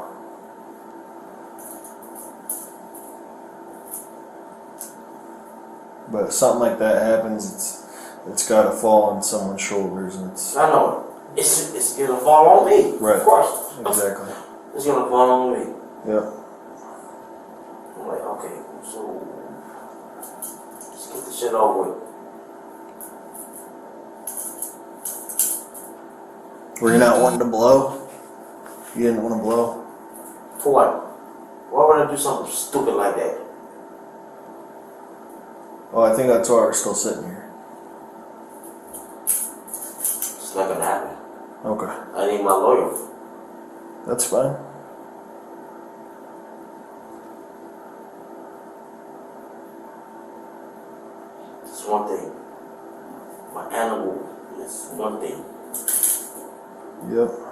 But something like that happens, it's got to fall on someone's shoulders, and it's I know it's gonna fall on me. Right. Of course. exactly. It's gonna fall on me. Yeah. I'm like, okay, so let's get the shit over with. Were you not wanting to blow? You didn't want to blow? For what? Why would I do something stupid like that? Well, I think that's why we're still sitting here. It's not gonna happen. Okay. I need my lawyer. That's fine. It's one thing. My animal is one thing. Yep.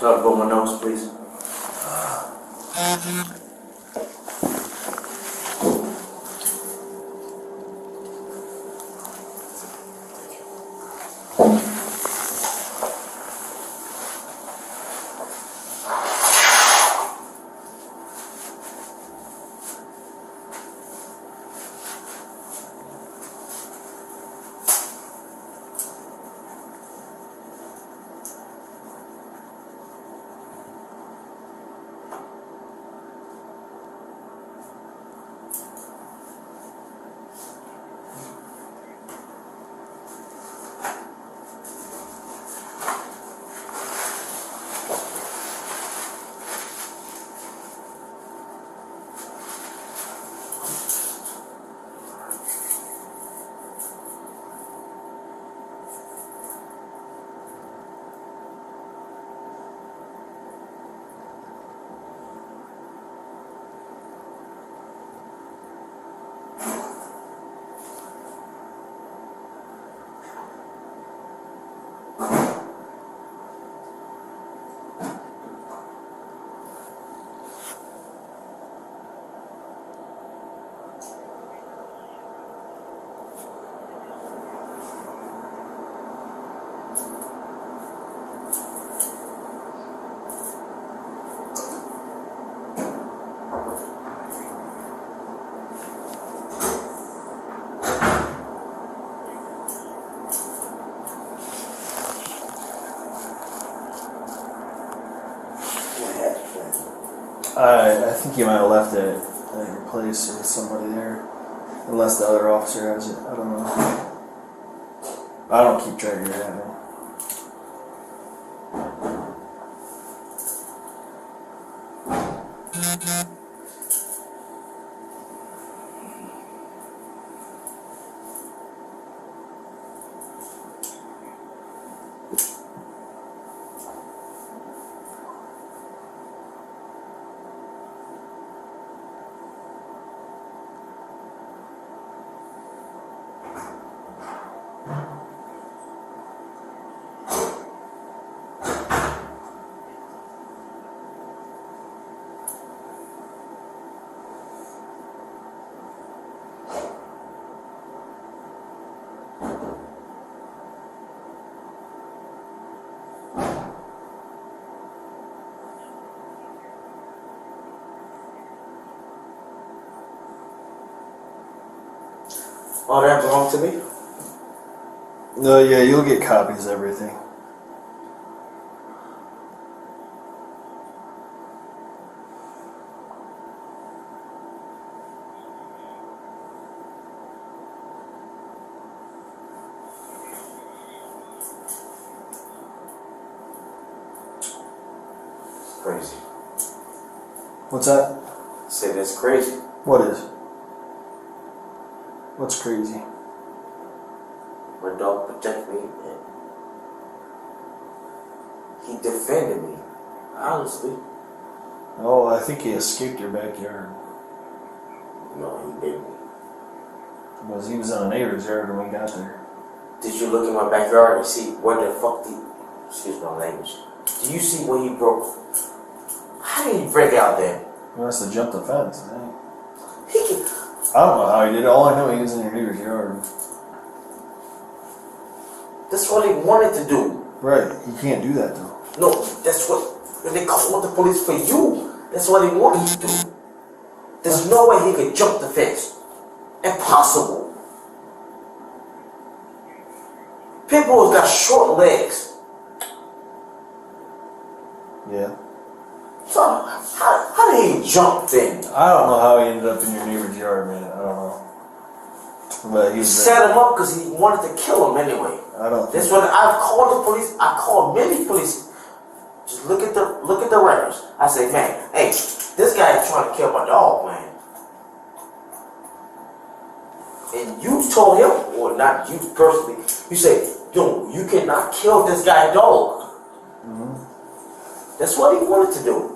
Can I blow my nose, please? I think you might have left it at your place or with somebody there. Unless the other officer has it. I don't know. I don't keep track of your habit. All that belongs to me? No, yeah, you'll get copies of everything. Crazy. What's that? I said that's crazy. What is? What's crazy? My dog protected me, and he defended me. Honestly. Oh, I think he escaped your backyard. No, he didn't. Because he was in a neighbor's yard when we got there. Did you look in my backyard and see where the fuck excuse my language. Do you see where he broke? How did he break out there? He must have jumped the fence, I think. He can. I don't know how he did it. All I know he was in your neighbor's yard. That's what he wanted to do. Right. He can't do that though. No, that's what. When they called the police for you, that's what he wanted to do. There's no way he could jump the fence. Impossible. Pitbull's got short legs. Yeah. So how did he jump then? I don't know how he ended up in your neighbor's yard, man. I don't know. But He he's set him up because he wanted to kill him anyway. I don't. That's when I've called the police. I called many police. Just look at the records. I say, man, hey, this guy is trying to kill my dog, man. And you told him, or not you personally, you say, yo, you cannot kill this guy's dog. Mm-hmm. That's what he wanted to do.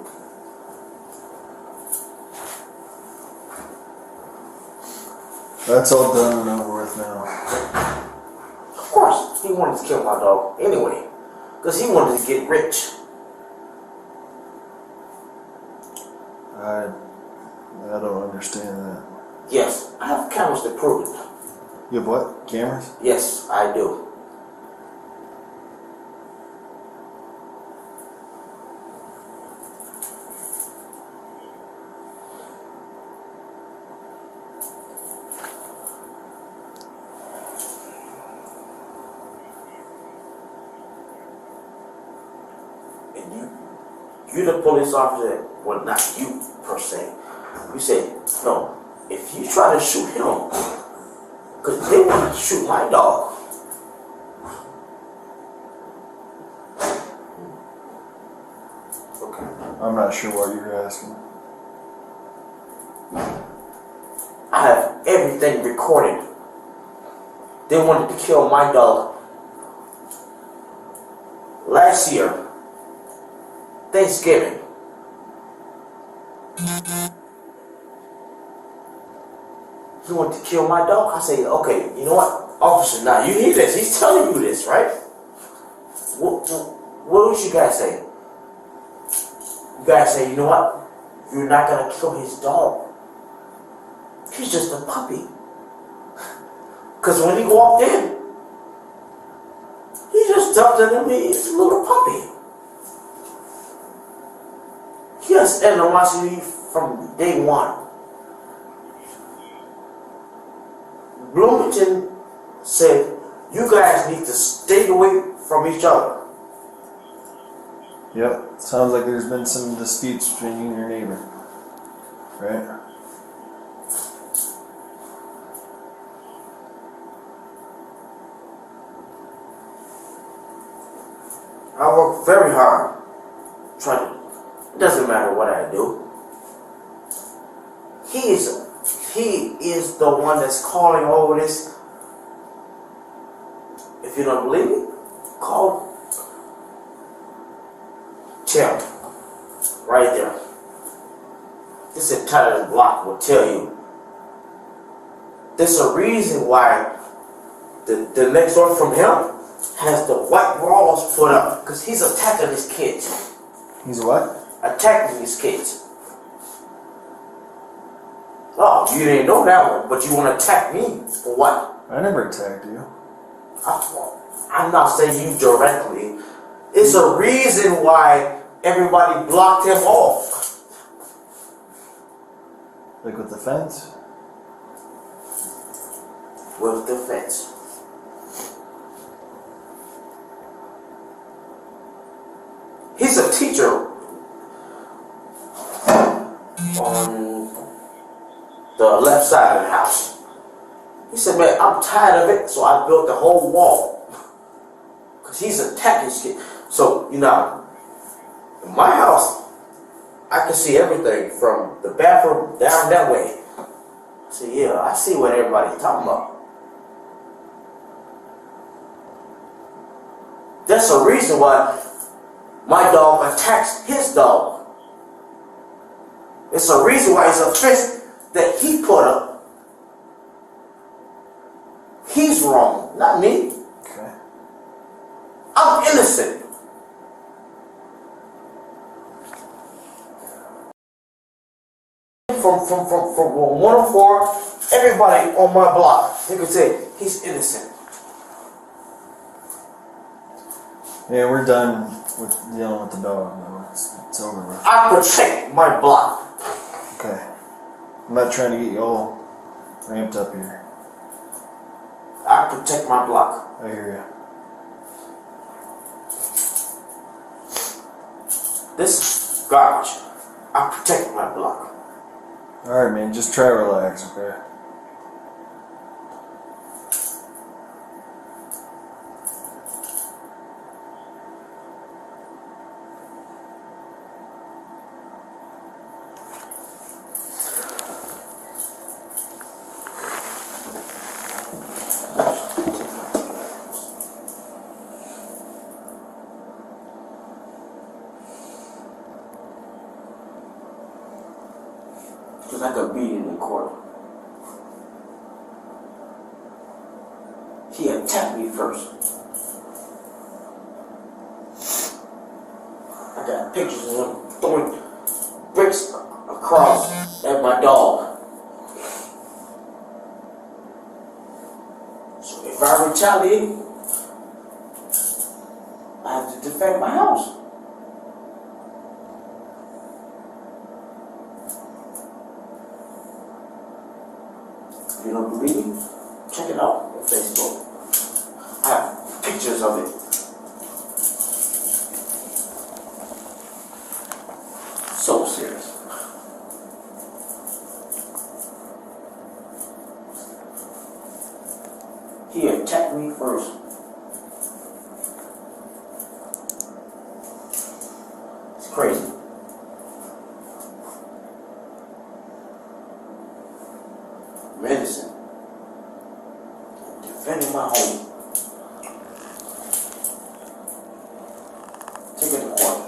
That's all done and over with now. Of course, he wanted to kill my dog anyway. Because he wanted to get rich. I don't understand that. Yes, I have cameras to prove it. You have what? Cameras? Yes, I do. And you're the police officer, well, not you per se. You say, no, if you try to shoot him, because they want to shoot my dog. Okay. I'm not sure what you're asking. I have everything recorded. They wanted to kill my dog last year, Thanksgiving. He wanted to kill my dog. I say, okay, you know what, officer, now you hear this. He's telling you this, right? What would you guys say? You guys say, you know what? You're not going to kill his dog. He's just a puppy. Because when he walked in, he just dumped into me. He's a little puppy. He has animosity from day one. Bloomington said, you guys need to stay away from each other. Yep. Sounds like there's been some disputes between you and your neighbor. Right? I work very hard. It doesn't matter what I do. He is the one that's calling over this. If you don't believe me, call Tim. Right there. This entire block will tell you. There's a reason why the next door from him has the white walls put up. Because he's attacking his kids. He's what? Attacking his kids. Oh, you didn't know that one, but you want to attack me for what? I never attacked you. I'm not saying you directly. It's a reason why everybody blocked him off. Like with the fence? with the fence. He's a teacher on the left side of the house. He said, man, I'm tired of it, so I built the whole wall. Because he's attacking his kid. So, you know, in my house, I can see everything from the bathroom down that way. I said, yeah, I see what everybody's talking about. That's the reason why my dog attacks his dog. It's a reason why it's a fence that he put up. He's wrong, not me. Okay. I'm innocent. From 104, everybody on my block, they could say he's innocent. Yeah, we're done with dealing with the dog now. It's over with. I protect my block. Okay. I'm not trying to get you all ramped up here. I protect my block. I hear This is garbage. I protect my block. you. Alright, man, just try to relax, okay? Because I could beat him in court. He attacked me first. I got pictures of him throwing bricks across at my dog. So if I retaliate, I have to defend my house. If you don't believe me, check it out on Facebook. I have pictures of it. So serious. He attacked me first. It's crazy. Medicine. Defending my home. Take it to court.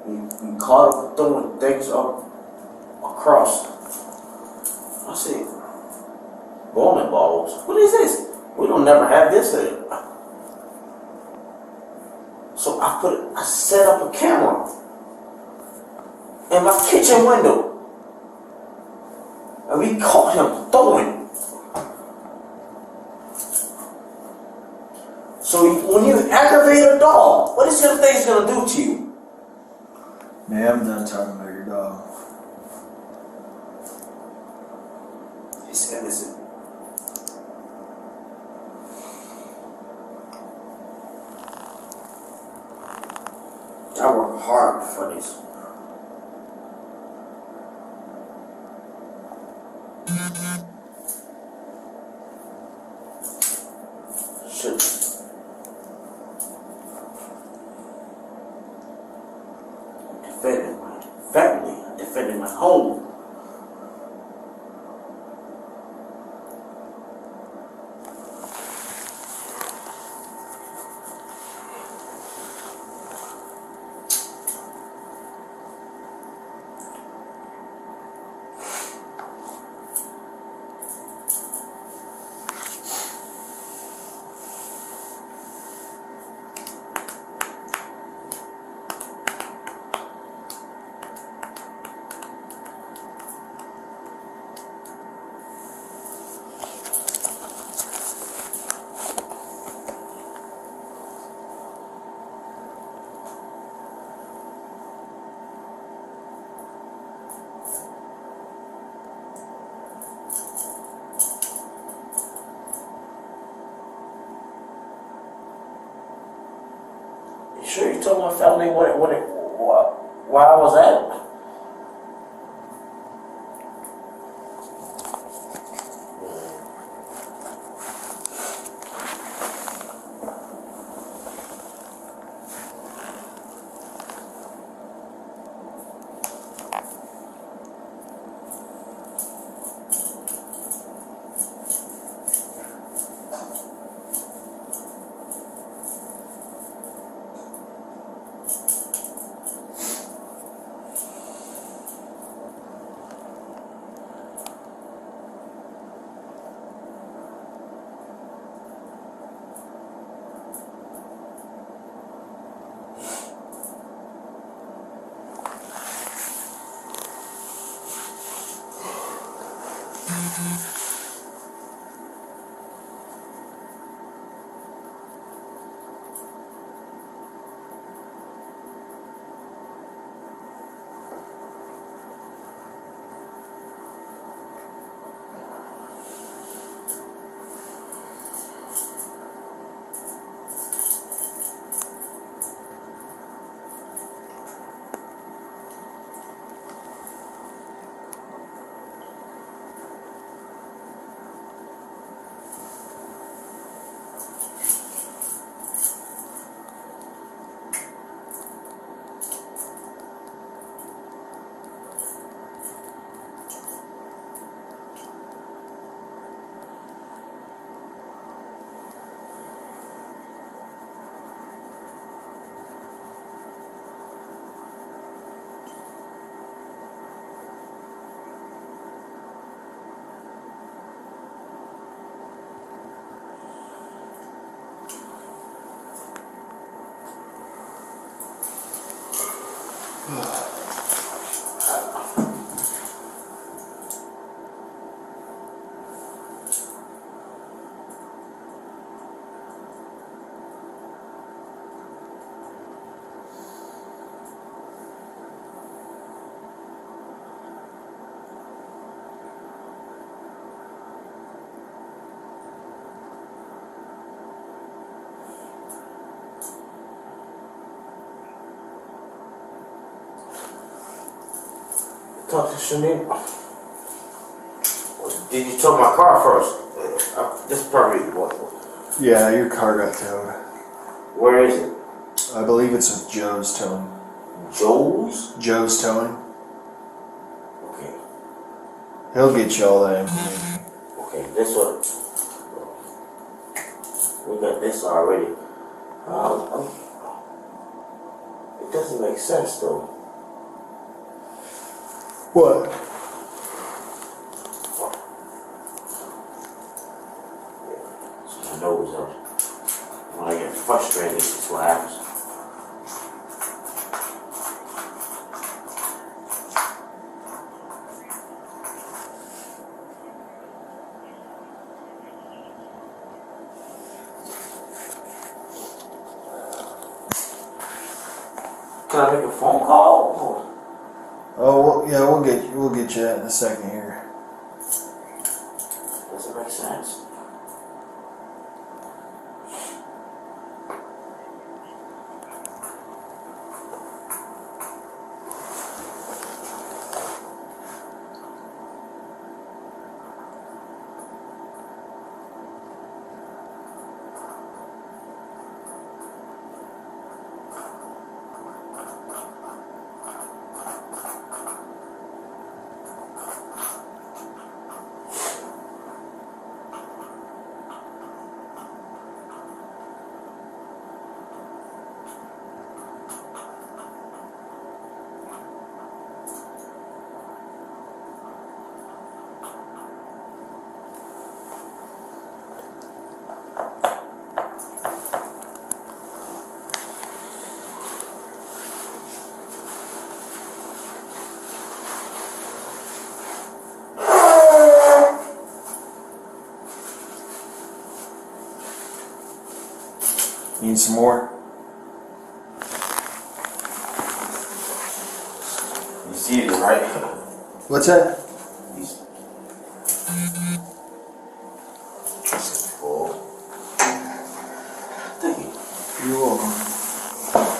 We caught him throwing things up across. I said, bowling balls? What is this? We don't never have this thing. So I set up a camera in my kitchen window. And we caught him throwing. So when you aggravate a dog, what is this thing's gonna do to you? Man, I'm done talking about your dog. He's innocent. I work hard for this. Shit. Defending my family, defending my home. You sure you told my family why I was at it? Talk to Shanae. Did you tow my car first? This is probably what? Yeah, your car got towed. Where is it? I believe it's with Joe's towing. Joe's? Joe's towing. Okay. He'll get you all that information. Okay, this one. We got this already. It doesn't make sense though. What? So my nose up. When I get frustrated, this is what happens. Can I make a phone call? Oh well, yeah, we'll get you that in a second here. Doesn't make sense. Need some more? You see it, right? What's that? He's full. Thank you. You're welcome.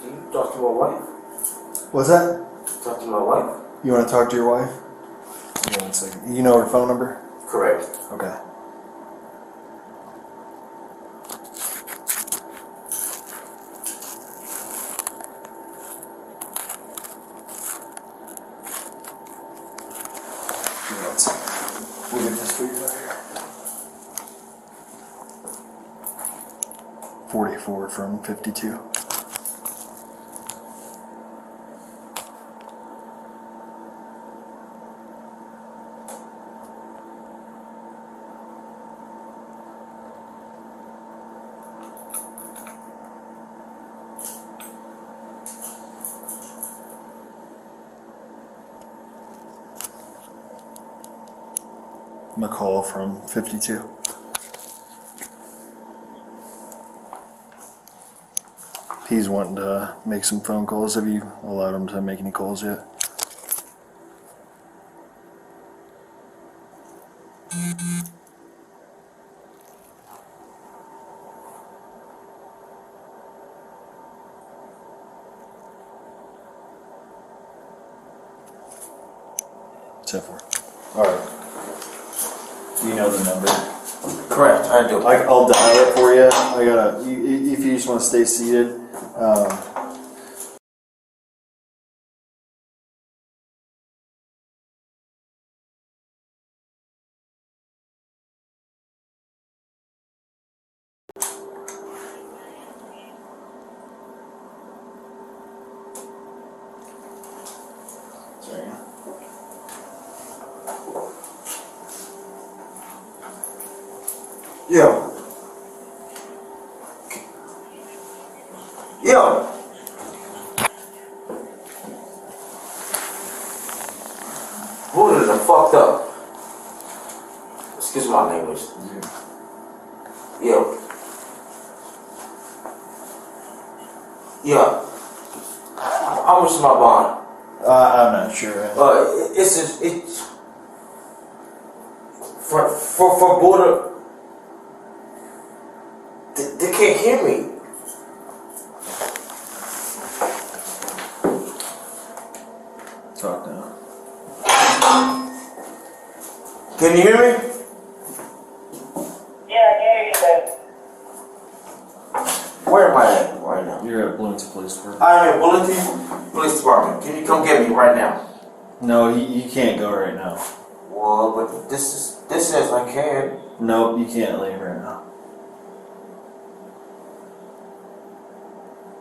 You talk to my wife. What's that? Talk to my wife. You want to talk to your wife? Hold on 1 second. You know her phone number? Correct. Okay. Give me 1 second. We'll get this figured out here. 44 from 52. McCall from 52. He's wanting to make some phone calls. Have you allowed him to make any calls yet? Except for. Alright. You know the number. Correct, I do. I'll dial it for you. I gotta. If you just want to stay seated. Sorry. Yo. Yo. Who is fucked up? Excuse my language. Yo. Yo. How much is my bond? I'm not sure. It's for border. They can't hear me. Talk now. Can you hear me? Yeah, I can hear you, sir. Where am I at right now? You're at Bloomington Police Department. I am at Wellington Police Department. Can you come get me right now? No, you can't go right now. Well, but this says I can. Nope, you can't leave right now.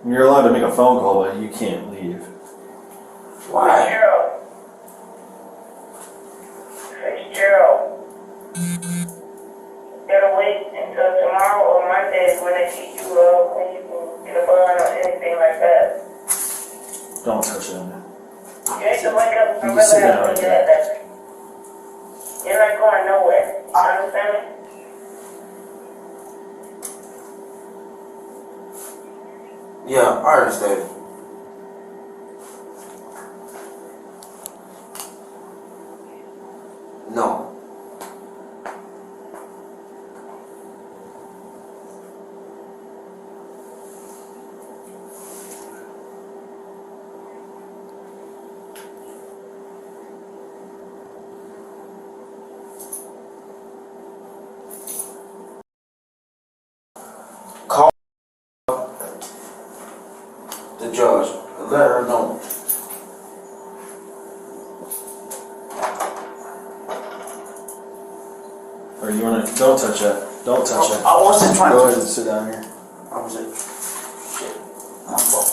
You're allowed to make a phone call, but you can't leave. Why? Gerald. Fitzgerald. Better wait until tomorrow or Monday when they teach you when you can get a bond or anything like that. Don't touch it. You have to wake up and You sit down realize right that you're not going nowhere. You understand me? Yeah, I understand. No. Call the judge. Let her know. Or you wanna? Don't touch that. Don't touch it. I wasn't trying Go to. ahead and sit down here. I was like, shit, my fault.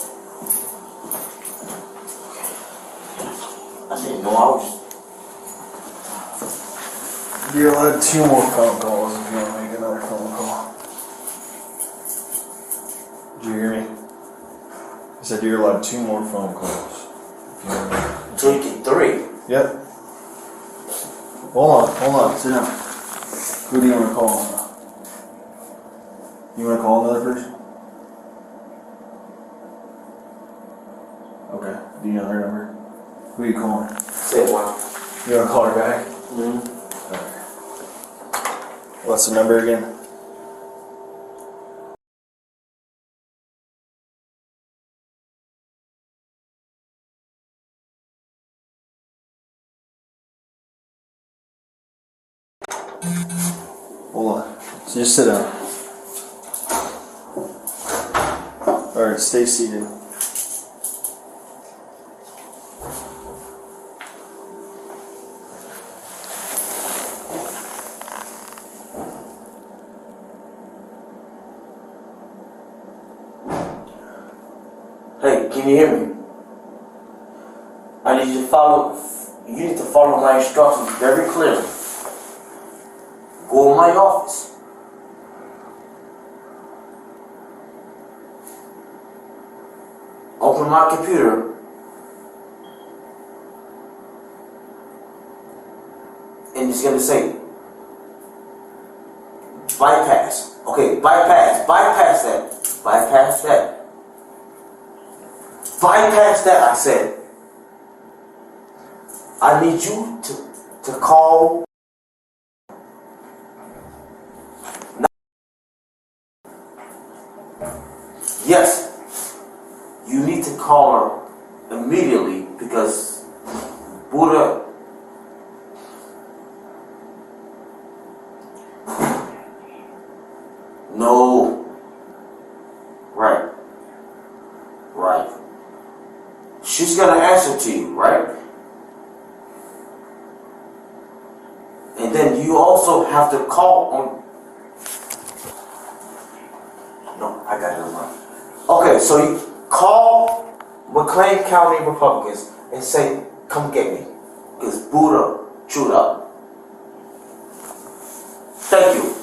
I didn't know I was. You're allowed 2 more phone calls if you want to make another phone call. Did you hear me? I said you're allowed 2 more phone calls. If you want to. So you get 3. Yep. Hold on, sit down. Who do you want to call now? You want to call another person? Okay. Do you know their number? Who are you calling? Say what? You want to call her back? Mm-hmm. What's the number again? Hold on. So just sit down. Alright, stay seated. Hey, can you hear me? I need you to follow. You need to follow my instructions very clearly. Go in my office. Open my computer. And it's gonna say bypass. Okay, bypass that. Bypass that. Bypass that, I said. I need you to call. Yes, you need to call her immediately because Buddha. No. Right. Right. She's gonna answer to you, right? And then you also have to call on. No, I got it wrong. Okay, so you call McLean County Republicans and say, come get me. Because Buddha chewed up. Thank you.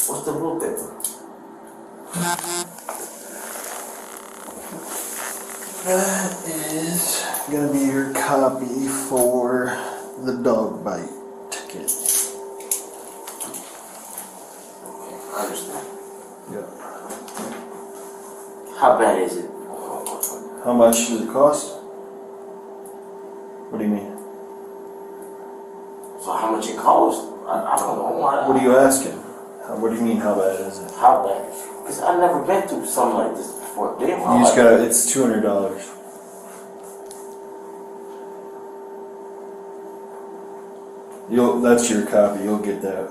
What's the rule paper? That is gonna be your copy for the dog bite ticket. I understand. Yep. How bad is it? How much does it cost? What do you mean? So how much it costs? I don't know. What are you asking? What do you mean, how bad is it? How bad? Because I've never been through something like this before. Damn, You just gotta, it's $200. That's your copy, you'll get that.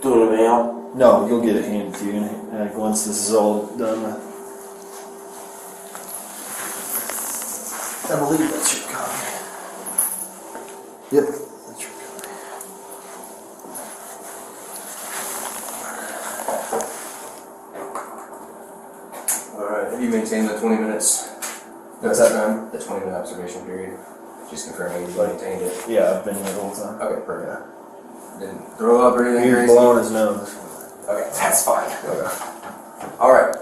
Through the mail? No, you'll get it handed to you once this is all done. I believe that's your copy. Yep, that's your copy. Does that time? The 20-minute observation period. Just confirming you maintained it. Yeah, I've been here the whole time. Okay, perfect. Didn't throw up or anything He was crazy? blowing his nose. Okay, that's fine. All right.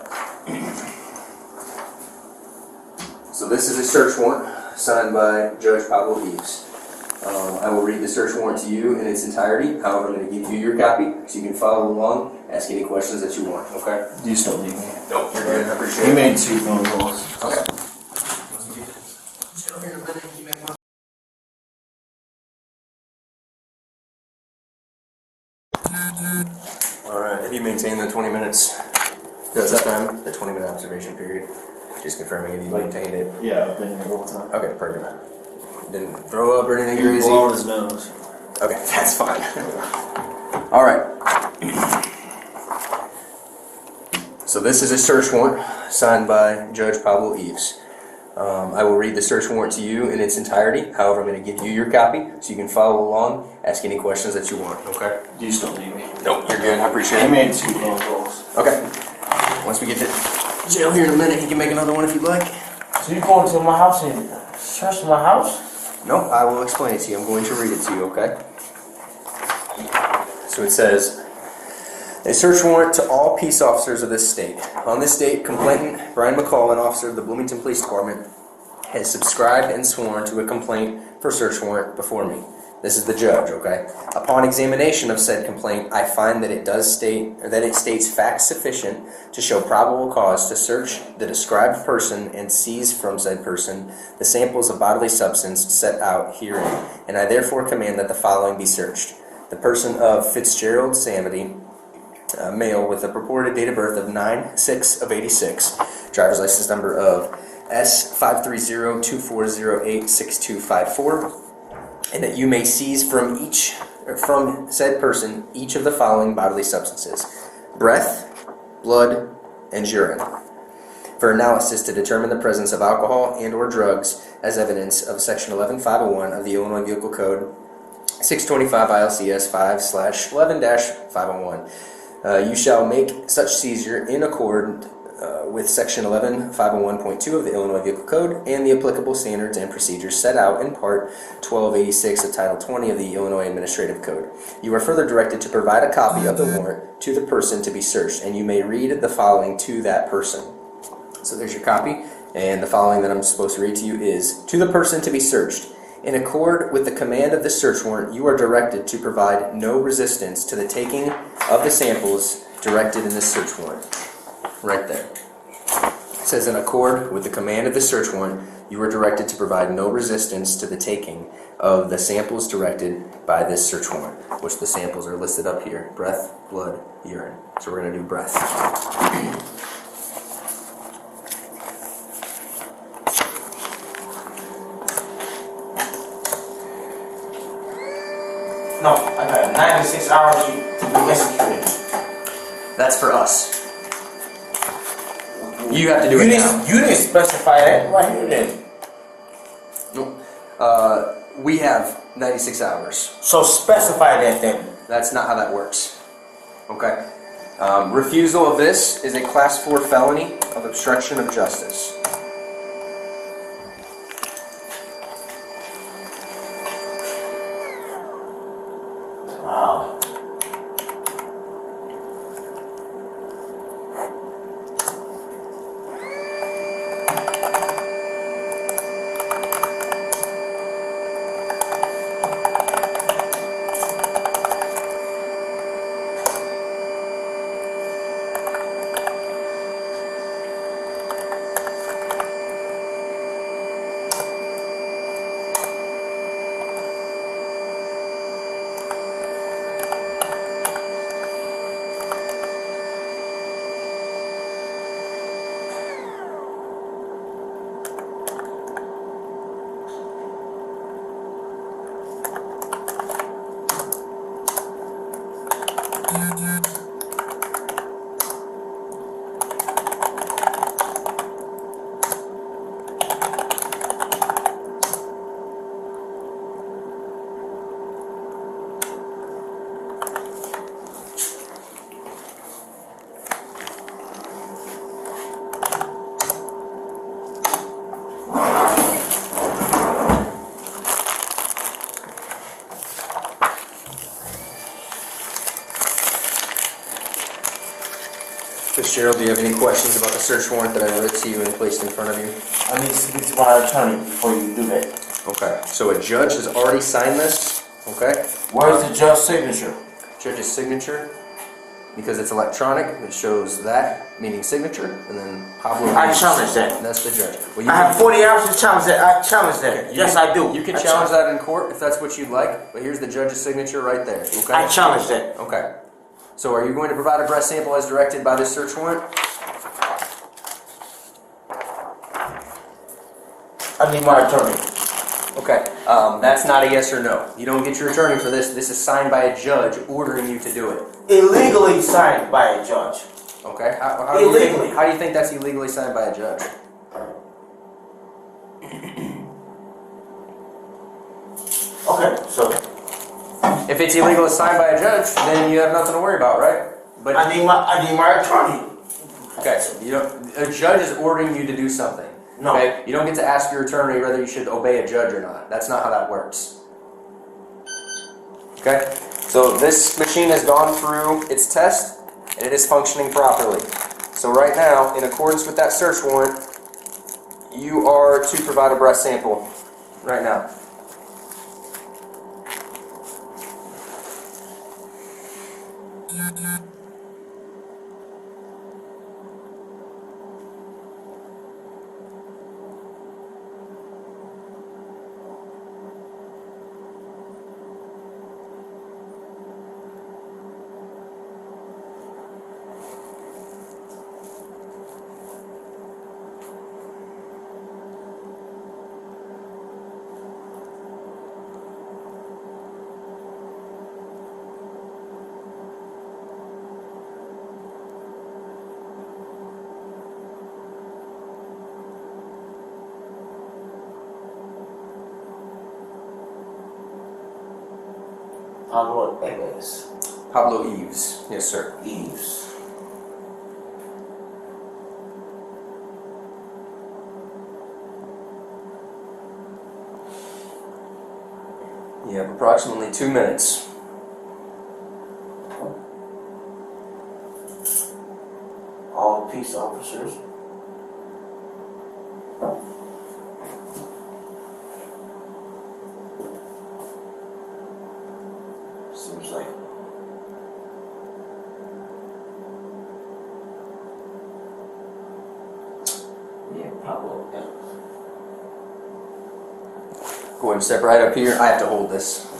So this is a search warrant signed by Judge Pablo Eves. I will read the search warrant to you in its entirety. However, I'm going to give you your copy so you can follow along, ask any questions that you want, okay? Do you still need me? Nope, you're good. I appreciate He it. made 2 phone calls. Okay. Alright, have you maintained the 20 minutes? Does that time? The 20-minute observation period. Just confirming if you maintained it. Yeah, I've been here the whole time. Okay, perfect. Didn't throw up or anything He was crazy? blowing his nose. Okay, that's fine. Alright. So this is a search warrant signed by Judge Pablo Eves. I will read the search warrant to you in its entirety. However, I'm going to give you your copy so you can follow along, ask any questions that you want, okay? Do you still need me? Nope, you're good. I appreciate He it. made 2 phone calls. Okay. Once we get to jail here in a minute, you can make another one if you'd like. So you going to my house and search my house? Nope, I will explain it to you. I'm going to read it to you, okay? So it says, a search warrant to all peace officers of this state. On this date, complainant Brian McCall, an officer of the Bloomington Police Department, has subscribed and sworn to a complaint for search warrant before me. This is the judge, okay? Upon examination of said complaint, I find that it does state, or that it states facts sufficient to show probable cause to search the described person and seize from said person the samples of bodily substance set out herein, and I therefore command that the following be searched. The person of Fitzgerald Samity, male with a purported date of birth of 9/6 of 86, driver's license number of S530-2408-6254, and that you may seize from said person each of the following bodily substances: breath, blood, and urine, for analysis to determine the presence of alcohol and or drugs as evidence of Section 11501 of the Illinois Vehicle Code 625 ILCS 5/11-501. You shall make such seizure in accord with Section 11501.2 of the Illinois Vehicle Code and the applicable standards and procedures set out in Part 1286 of Title 20 of the Illinois Administrative Code. You are further directed to provide a copy of the warrant to the person to be searched, and you may read the following to that person. So there's your copy, and the following that I'm supposed to read to you is, to the person to be searched. In accord with the command of the search warrant, you are directed to provide no resistance to the taking of the samples directed in this search warrant. Right there. It says, in accord with the command of the search warrant, you are directed to provide no resistance to the taking of the samples directed by this search warrant, which the samples are listed up here: breath, blood, urine. So we're going to do breath. No, I got 96 hours to be executed. That's for us. You have to do it now. You didn't specify that right here then. Nope. We have 96 hours. So specify that then. That's not how that works. Okay? Refusal of this is a Class 4 felony of obstruction of justice. Wow. Fitzgerald, do you have any questions about the search warrant that I read to you and placed in front of you? I need to speak to my attorney before you do that. Okay, so a judge has already signed this, okay? Where's the judge's signature? Judge's signature, because it's electronic, it shows that, meaning signature, and then Pablo. I challenge that. And that's the judge. Well, you I have 40 hours to challenge that. I challenge that. you Yes, can- I do. You can I challenge that in court if that's what you'd like, but here's the judge's signature right there, okay? I challenge that. Okay. So are you going to provide a breath sample as directed by this search warrant? I need my attorney. Okay, that's not a yes or no. You don't get your attorney for this. This is signed by a judge ordering you to do it. Illegally signed by a judge. Okay, how do you Illegally. think, how do you think that's illegally signed by a judge? Okay, so If it's illegal signed by a judge, then you have nothing to worry about, right? But I need my attorney. okay, so you don't. A judge is ordering you to do something. No. Okay, you don't get to ask your attorney whether you should obey a judge or not. That's not how that works. Okay, so this machine has gone through its test and it is functioning properly. So right now, in accordance with that search warrant, you are to provide a breath sample right now. Pablo Eves. Pablo Eves. Yes, sir. Eves. You have approximately 2 minutes. All peace officers. Seems like Pablo Eves. Go ahead and step right up here. I have to hold this.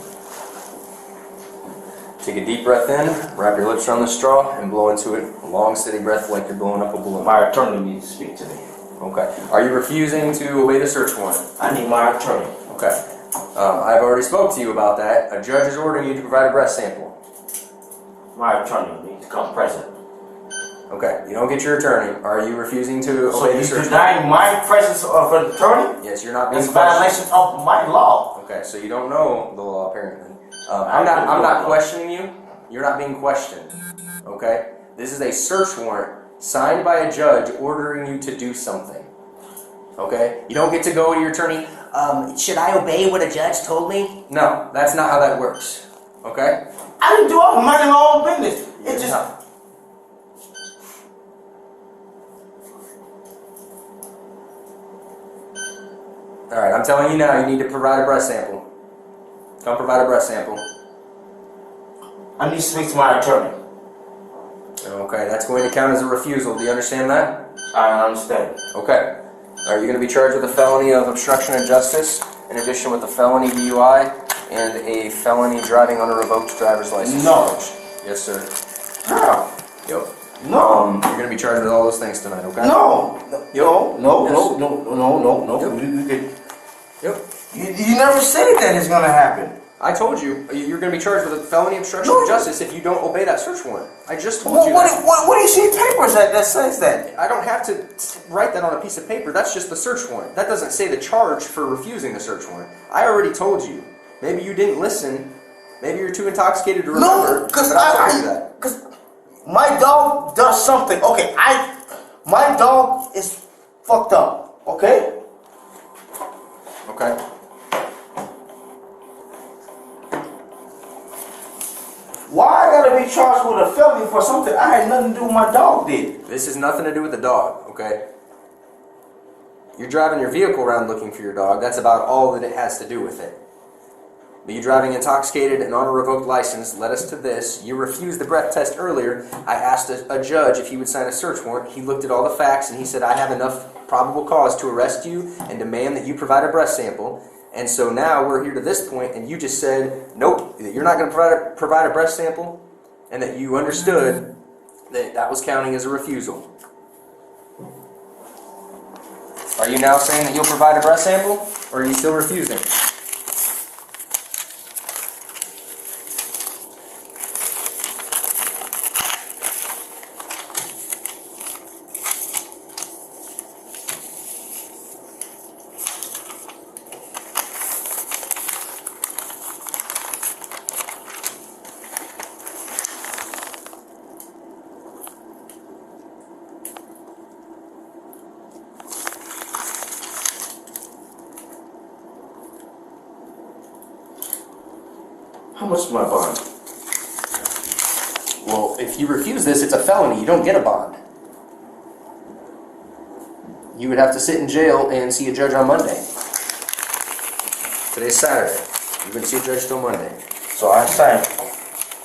Take a deep breath in, wrap your lips around the straw, and blow into it. A long, steady breath like you're blowing up a balloon. My attorney needs to speak to me. Okay. Are you refusing to obey the search warrant? I need my attorney. Okay. I've already spoke to you about that. A judge is ordering you to provide a breath sample. My attorney needs to come present. Okay. You don't get your attorney. Are you refusing to So obey you the search deny my presence of an attorney? warrant? Yes, you're not being It's a questioned. violation of my law. Okay, so you don't know the law apparently. I I'm don't know not the law. questioning you. You're not being questioned. Okay? This is a search warrant signed by a judge ordering you to do something. Okay? You don't get to go to your attorney, should I obey what a judge told me? No, that's not how that works. Okay? I didn't do all my own business. It just No. Alright, I'm telling you now, you need to provide a breath sample. Come provide a breath sample. I need to speak to my attorney. Okay, that's going to count as a refusal. Do you understand that? I understand. Okay. Are you going to be charged with a felony of obstruction of justice, in addition with a felony DUI, and a felony driving on a revoked driver's license? No. charge? Yes, sir. How? Yep. No. You're going to be charged with all those things tonight, okay? No. No. No. Yes. No. Yep. You could. Yep. You never said that it's gonna happen. I told you, you're going to be charged with a felony obstruction of justice if you don't obey that search warrant. I just told you that. What do you see papers that says that? I don't have to write that on a piece of paper. That's just the search warrant. That doesn't say the charge for refusing the search warrant. I already told you. Maybe you didn't listen. Maybe you're too intoxicated to remember. No, because but I told you that. because my dog does something. Okay, my dog is fucked up. Okay. Okay. Why I gotta be charged with a felony for something I had nothing to do with my dog did? This has nothing to do with the dog, okay? You're driving your vehicle around looking for your dog. That's about all that it has to do with it. But you driving intoxicated and on a revoked license led us to this. You refused the breath test earlier. I asked a judge if he would sign a search warrant. He looked at all the facts and he said, I have enough probable cause to arrest you and demand that you provide a breath sample. And so now we're here to this point and you just said, nope, that you're not going to provide a breath sample, and that you understood that that was counting as a refusal. Are you now saying that you'll provide a breath sample, or are you still refusing? How much is my bond? Well, if you refuse this, it's a felony. You don't get a bond. You would have to sit in jail and see a judge on Monday. Today's Saturday. You wouldn't see a judge till Monday. So I sign.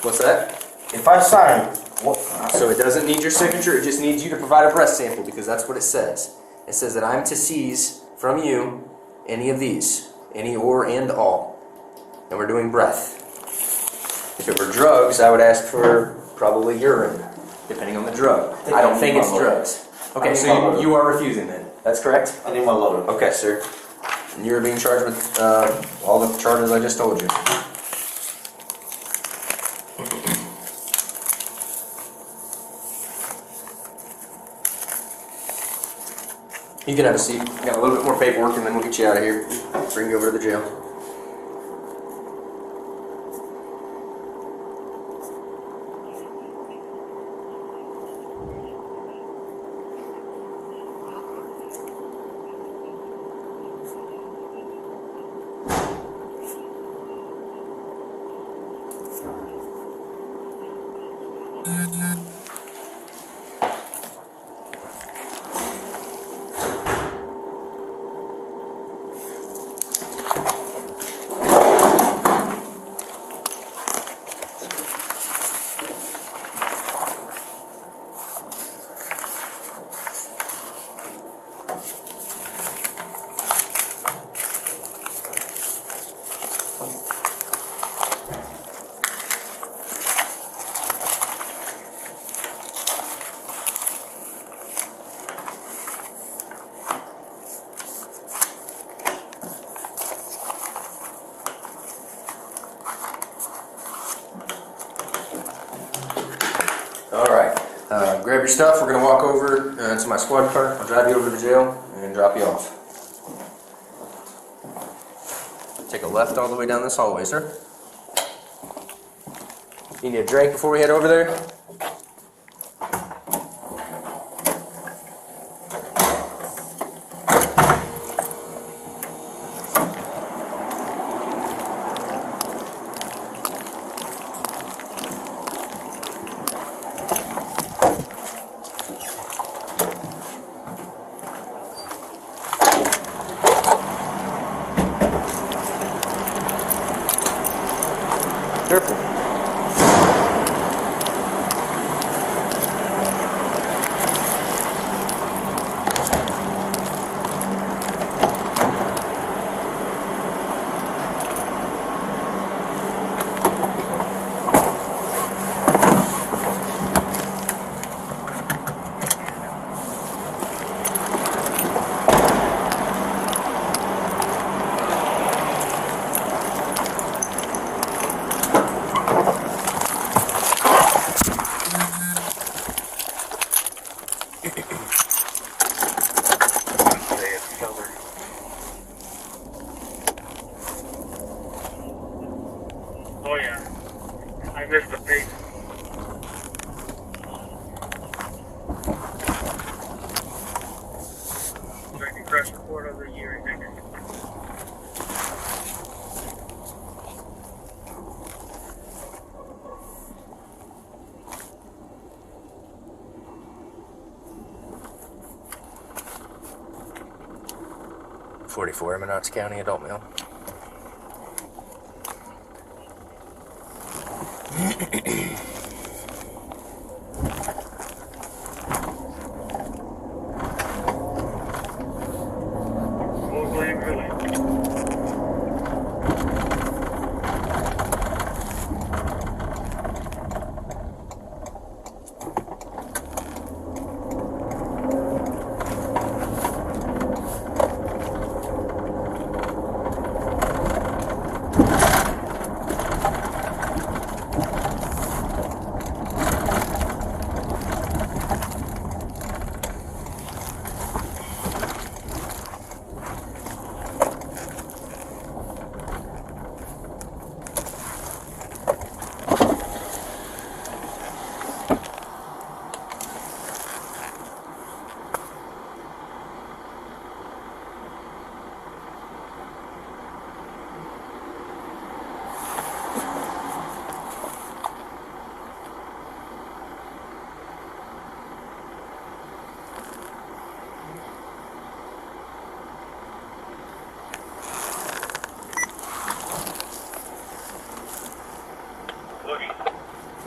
What's that? If I sign, what? So it doesn't need your signature, it just needs you to provide a breath sample, because that's what it says. It says that I'm to seize from you any of these, any or and all. And we're doing breath. If it were drugs, I would ask for probably urine, depending on the drug. I don't think it's drugs. Okay, so you are refusing then. That's correct? I need my loader. Okay, sir. And you're being charged with all the charges I just told you. You can have a seat. We got a little bit more paperwork and then we'll get you out of here. Bring you over to the jail. Grab your stuff. We're going to walk over to my squad car. I'll drive you over to the jail and drop you off. Take a left all the way down this hallway, sir. You need a drink before we head over there? Careful. Oh yeah, I missed the page. Drinking crash report over a year. 44, Eminence County Adult Male. Locally and really.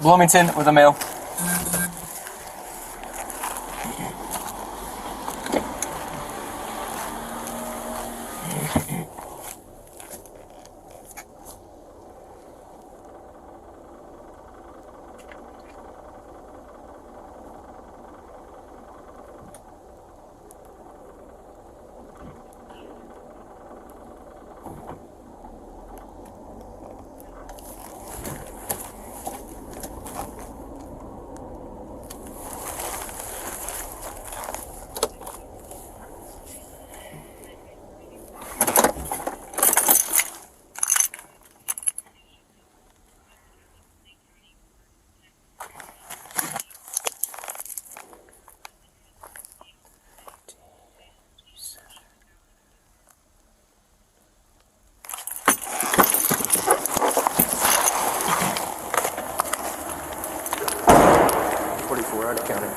Bloomington with a male. Out of county.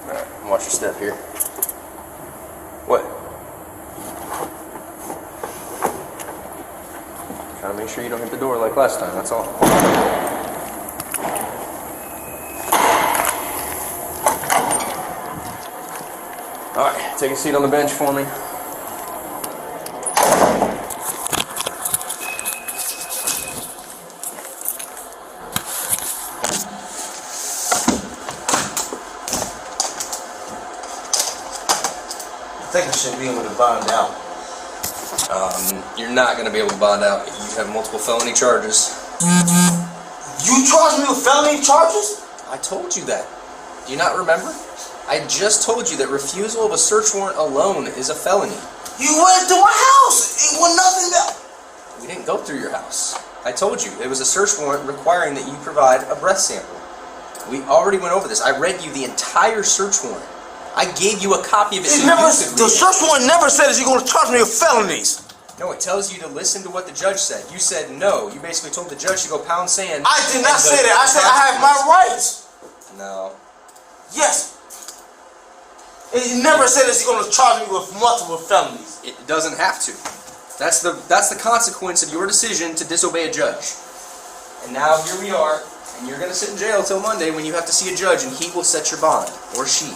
Alright, watch your step here. What? Trying to make sure you don't hit the door like last time, that's all. Alright, take a seat on the bench for me. I think I should be able to bond out. You're not going to be able to bond out. You have multiple felony charges. You charged me with felony charges? I told you that. Do you not remember? I just told you that refusal of a search warrant alone is a felony. You went to my house. It was nothing that. We didn't go through your house. I told you it was a search warrant requiring that you provide a breath sample. We already went over this. I read you the entire search warrant. I gave you a copy of it. The search warrant never said that you're going to charge me with felonies. No, it tells you to listen to what the judge said. You said no. You basically told the judge to go pound sand. I did not say that. I said I have my rights. No. Yes. It never said that you're going to charge me with multiple felonies. It doesn't have to. That's the consequence of your decision to disobey a judge. And now here we are, and you're going to sit in jail till Monday when you have to see a judge, and he will set your bond, or she.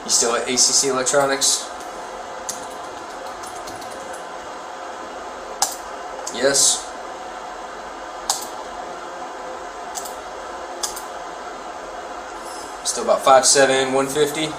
You still at ACC Electronics? Yes. Still about 5'7", 150.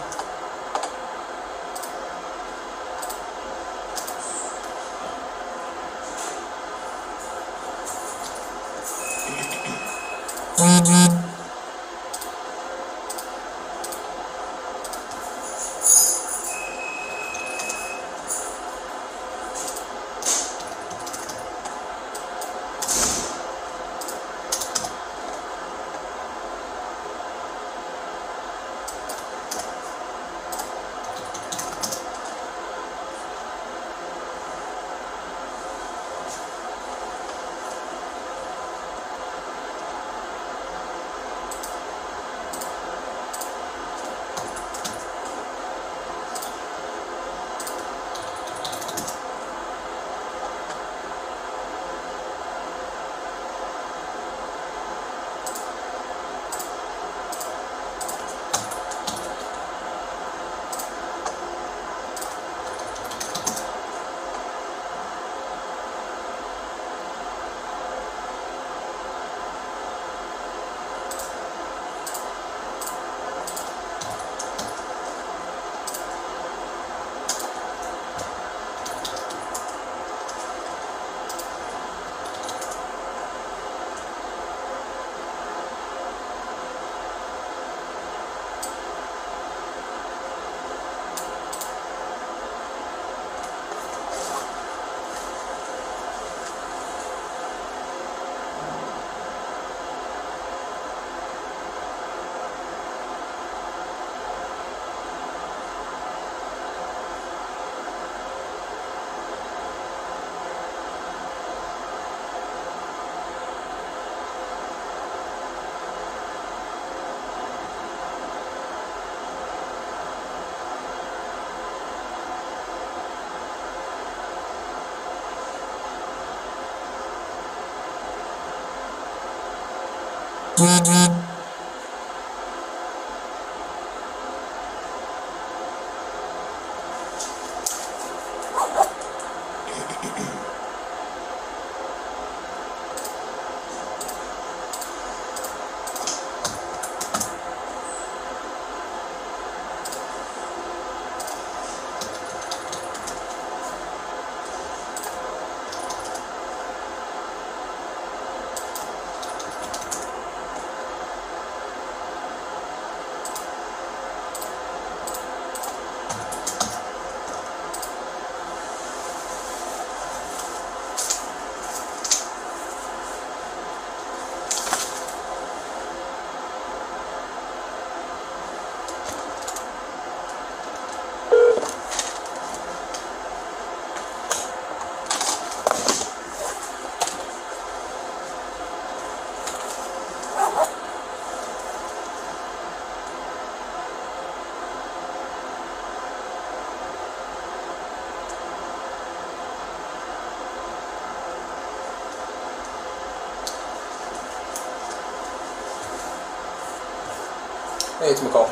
Hey, it's McCall.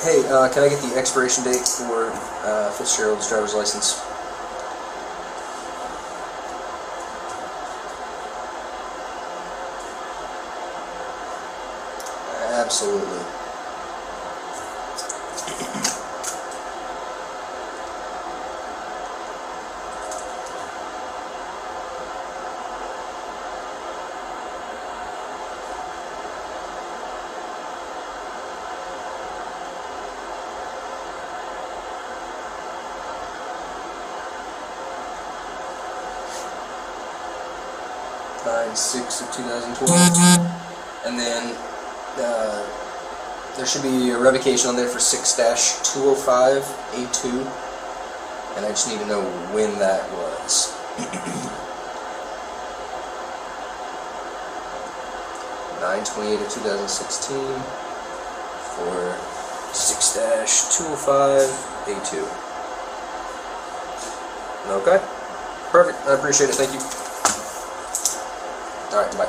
Hey, can I get the expiration date for Fitzgerald's driver's license? Absolutely. Nine 6 of 2012, and then there should be a revocation on there for 6-205A2, and I just need to know when that was. 9/28 of 2016 for 6-205A2. Okay, perfect. I appreciate it. Thank you. All right, bye.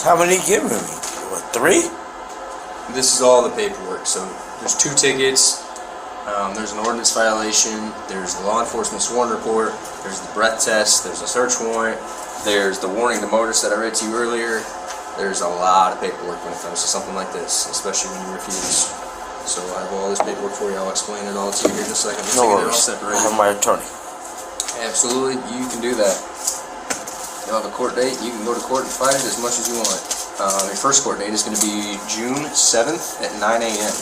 How many giving me? What, 3? This is all the paperwork. So there's 2 tickets. There's an ordinance violation. There's the law enforcement sworn report. There's the breath test. There's a search warrant. There's the warning to motorists that I read to you earlier. There's a lot of paperwork when it comes to something like this, especially when you refuse. So I have all this paperwork for you. I'll explain it all to you here in a second. Just No to get it all worries. separated. I have my attorney. Absolutely, you can do that. You'll have a court date. You can go to court and fight it as much as you want. Your first court date is going to be June 7th at 9 a.m.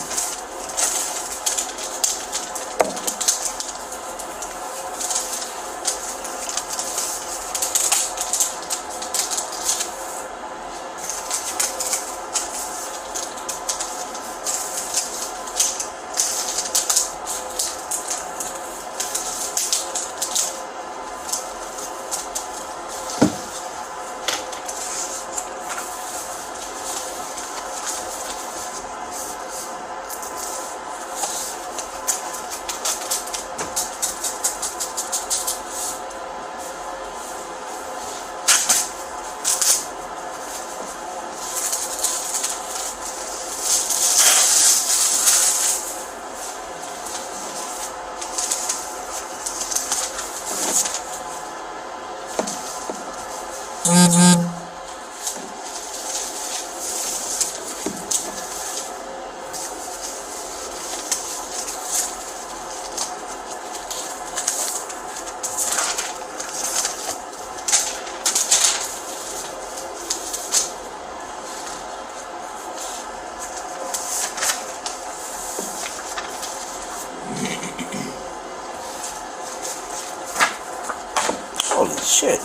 Holy shit.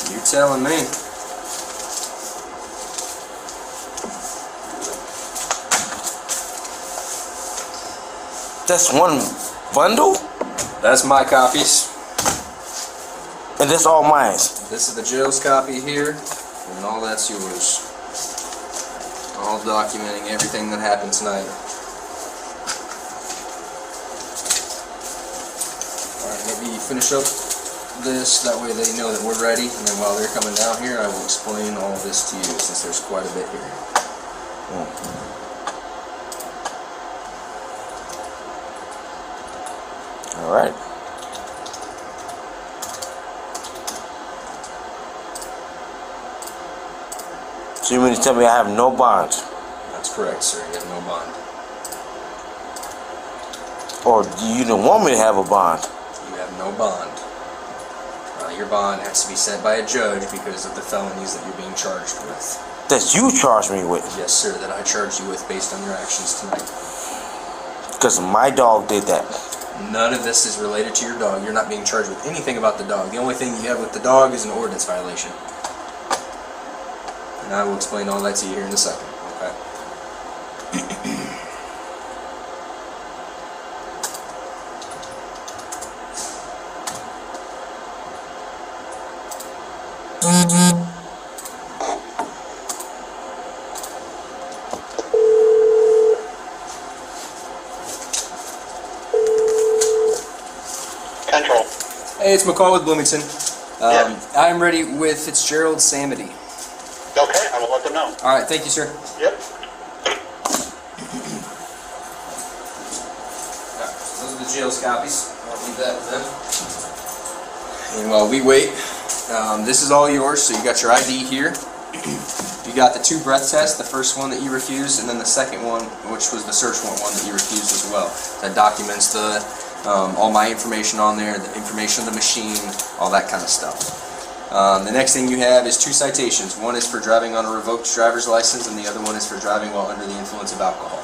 You're telling me. That's one bundle? That's my copies. And that's all mine. This is the jail's copy here, and all that's yours. All documenting everything that happened tonight. Alright, maybe finish up this, that way they know that we're ready, and then while they're coming down here, I will explain all this to you, since there's quite a bit here. Alright. So you mean to tell me I have no bond? That's correct, sir. You have no bond. Or do you don't want me to have a bond? You have no bond. Your bond has to be set by a judge because of the felonies that you're being charged with. That you charged me with? Yes, sir, that I charged you with based on your actions tonight. Because my dog did that. None of this is related to your dog. You're not being charged with anything about the dog. The only thing you have with the dog is an ordinance violation. And I will explain all that to you here in a second, okay? Control. Hey, it's McCall with Bloomington. Yeah. I'm ready with Fitzgerald Samity. Okay, I will let them know. All right, thank you, sir. Yep. Those are the jail's copies. I'll leave that with them. And while we wait, this is all yours. So you got your ID here. You got the 2 breath tests, the first one that you refused, and then the second one, which was the search warrant one that you refused as well. That documents the all my information on there, the information of the machine, all that kind of stuff. The next thing you have is 2 citations. One is for driving on a revoked driver's license, and the other one is for driving while under the influence of alcohol.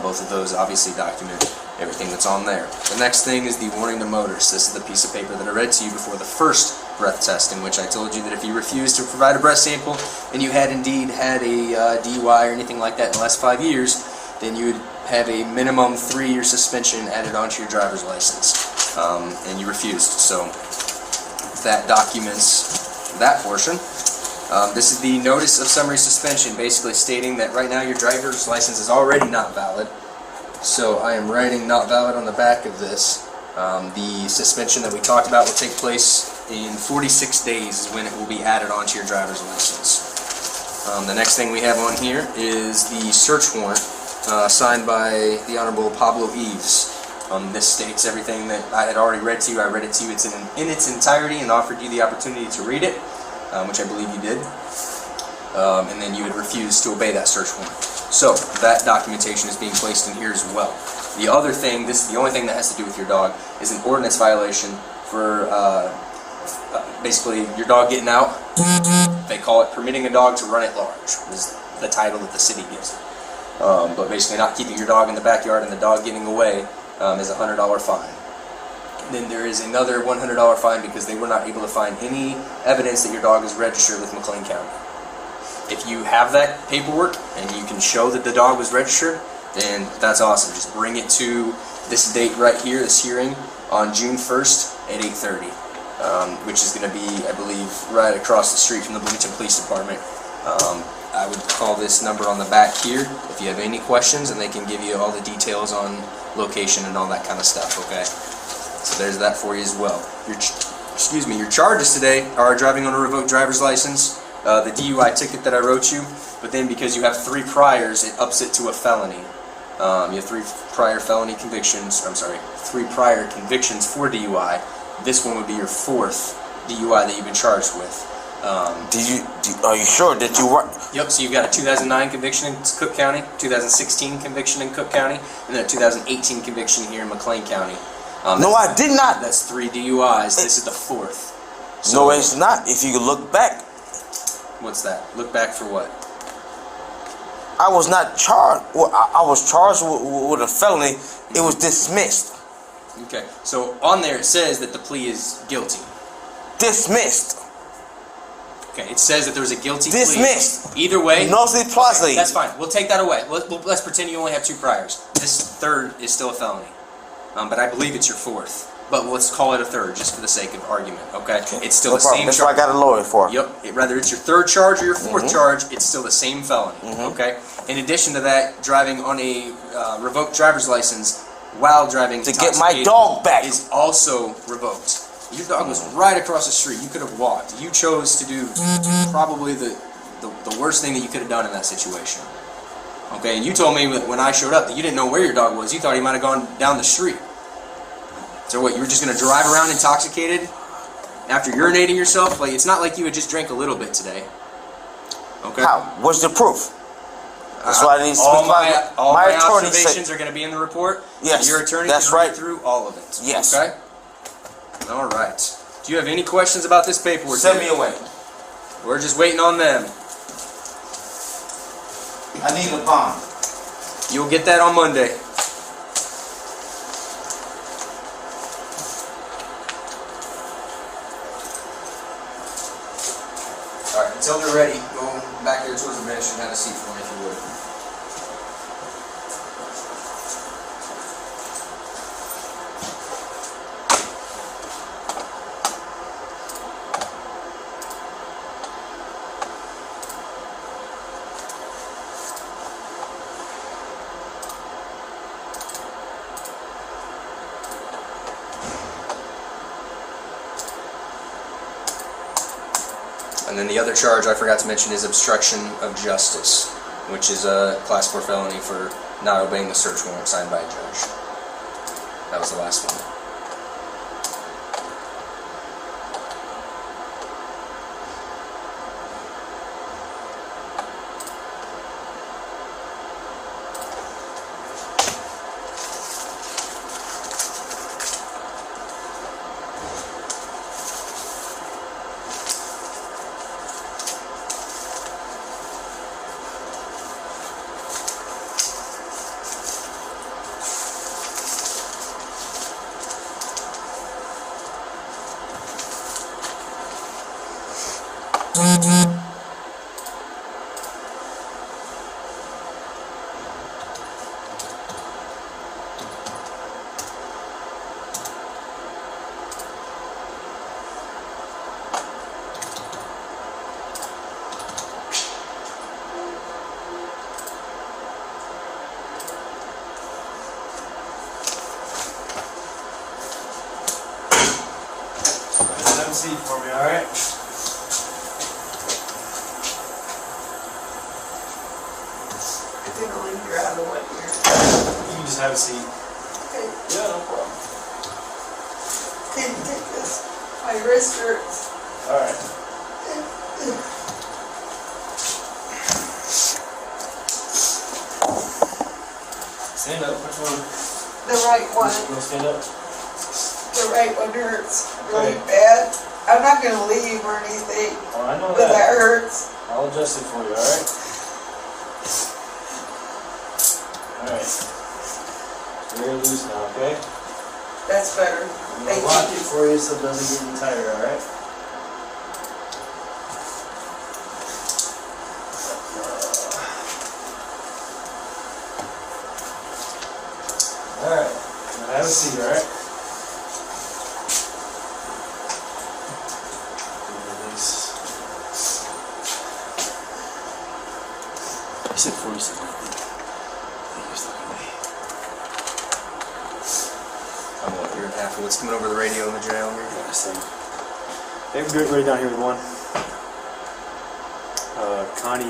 Both of those obviously document everything that's on there. The next thing is the warning to motorists. This is the piece of paper that I read to you before the first breath test, in which I told you that if you refused to provide a breath sample and you had indeed had a DUI or anything like that in the last 5 years, then you would have a minimum 3-year suspension added onto your driver's license, and you refused. So that documents that portion. This is the notice of summary suspension, basically stating that right now your driver's license is already not valid. So I am writing not valid on the back of this. The suspension that we talked about will take place in 46 days is when it will be added onto your driver's license. The next thing we have on here is the search warrant signed by the Honorable Pablo Eves. This states everything that I had already read to you. I read it to you. It's in its entirety and offered you the opportunity to read it, which I believe you did. And then you had refused to obey that search warrant. So that documentation is being placed in here as well. The other thing, this is the only thing that has to do with your dog, is an ordinance violation for basically your dog getting out. They call it permitting a dog to run at large, is the title that the city gives it. But basically not keeping your dog in the backyard and the dog getting away is a $100 fine. Then there is another $100 fine because they were not able to find any evidence that your dog is registered with McLean County. If you have that paperwork and you can show that the dog was registered, then that's awesome. Just bring it to this date right here, this hearing, on June 1st at 8:30, which is going to be, I believe, right across the street from the Bloomington Police Department. I would call this number on the back here if you have any questions, and they can give you all the details on location and all that kind of stuff, okay? So there's that for you as well. Your charges today are driving on a revoked driver's license, the DUI ticket that I wrote you, but then because you have 3 priors, it ups it to a felony. You have 3 prior felony convictions, 3 prior convictions for DUI. This one would be your 4th DUI that you've been charged with. Are you sure that you were? Yep, so you've got a 2009 conviction in Cook County, 2016 conviction in Cook County, and then a 2018 conviction here in McLean County. No, I did not. That's 3 DUIs. This is the 4th. So, no, it's not. If you look back. What's that? Look back for what? I was not charged. Well, I was charged with a felony. It was dismissed. Okay, so on there it says that the plea is guilty. Dismissed. Okay, it says that there was a guilty Dismissed. plea. Either way. No, okay, that's fine. We'll take that away. Let's pretend you only have 2 priors. This 3rd is still a felony. But I believe it's your 4th. But let's call it a 3rd, just for the sake of argument, okay? It's still the same charge. That's what I got a lawyer for. Yep. Whether it's your 3rd charge or your 4th charge, it's still the same felony, okay? In addition to that, driving on a revoked driver's license while driving to get my dog back is also revoked. Your dog was right across the street. You could have walked. You chose to do probably the worst thing that you could have done in that situation. Okay, and you told me when I showed up that you didn't know where your dog was. You thought he might have gone down the street. So what, you were just going to drive around intoxicated after urinating yourself? Like, it's not like you had just drank a little bit today. Okay? How? What's the proof? That's why I need to all speak my observations are going to be in the report. Yes, your attorney that's can read right. through all of it. Yes. Okay? All right. Do you have any questions about this paperwork? Send me away. We're just waiting on them. I need a bond. You'll get that on Monday. All right. Until they're ready, go back there towards the bench and have a seat for me if you would. And then the other charge I forgot to mention is obstruction of justice, which is a class 4 felony for not obeying the search warrant signed by a judge. That was the last one. Seat for me, alright? just have a seat. Yeah, no problem. Can you take this? My wrist hurts. All right. Stand up. Which one? The right one. You want to stand up? The right one hurts really Okay. bad. I'm not gonna leave or anything, Oh, I know but that that. hurts. I'll adjust it for you. All right. All right. Very loose now. Okay. That's better. I'm Thank gonna lock you. it for you so it doesn't get you tired. All right. All right. Now have a seat. All right. Release. You said 47. I'm what, year and a half of what's coming over the radio in the jail here. Hey, we're right down here with one. Connie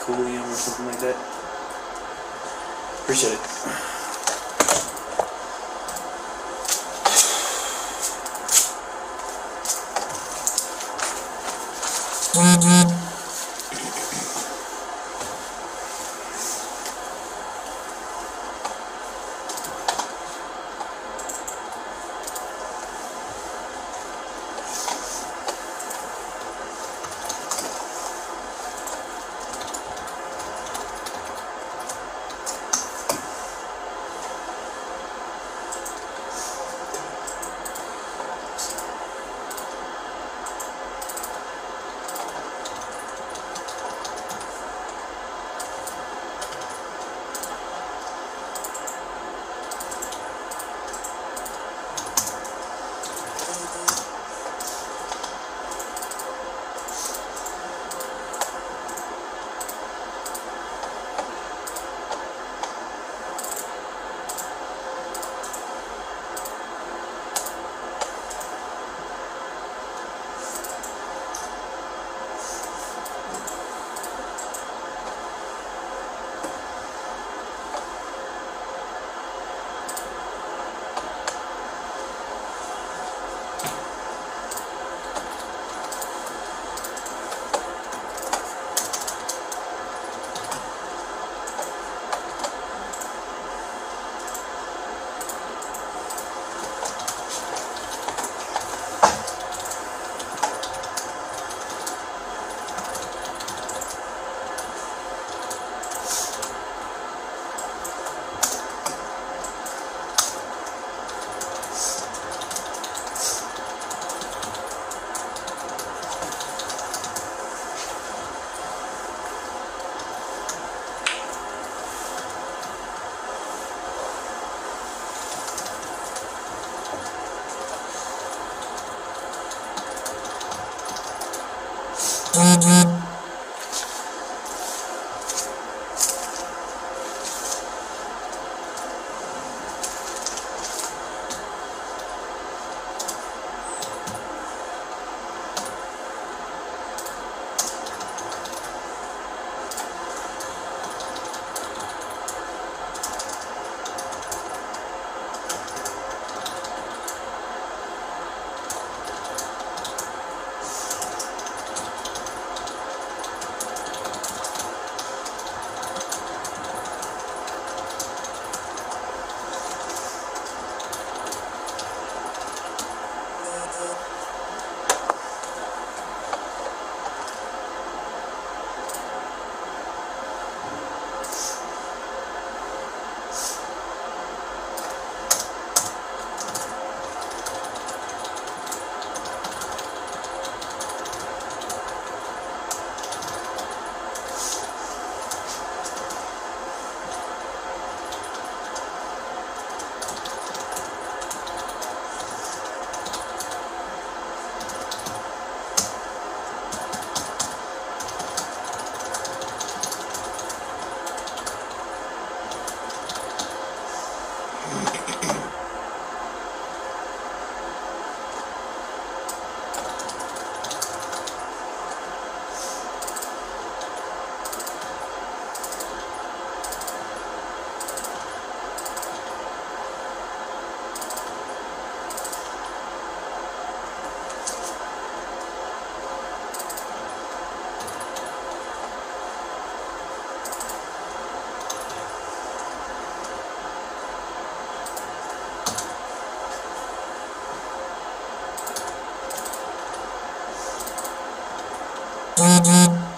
Coolium or something like that. Appreciate it. Mr.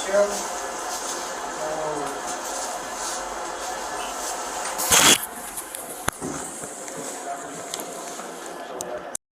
Fitzgerald?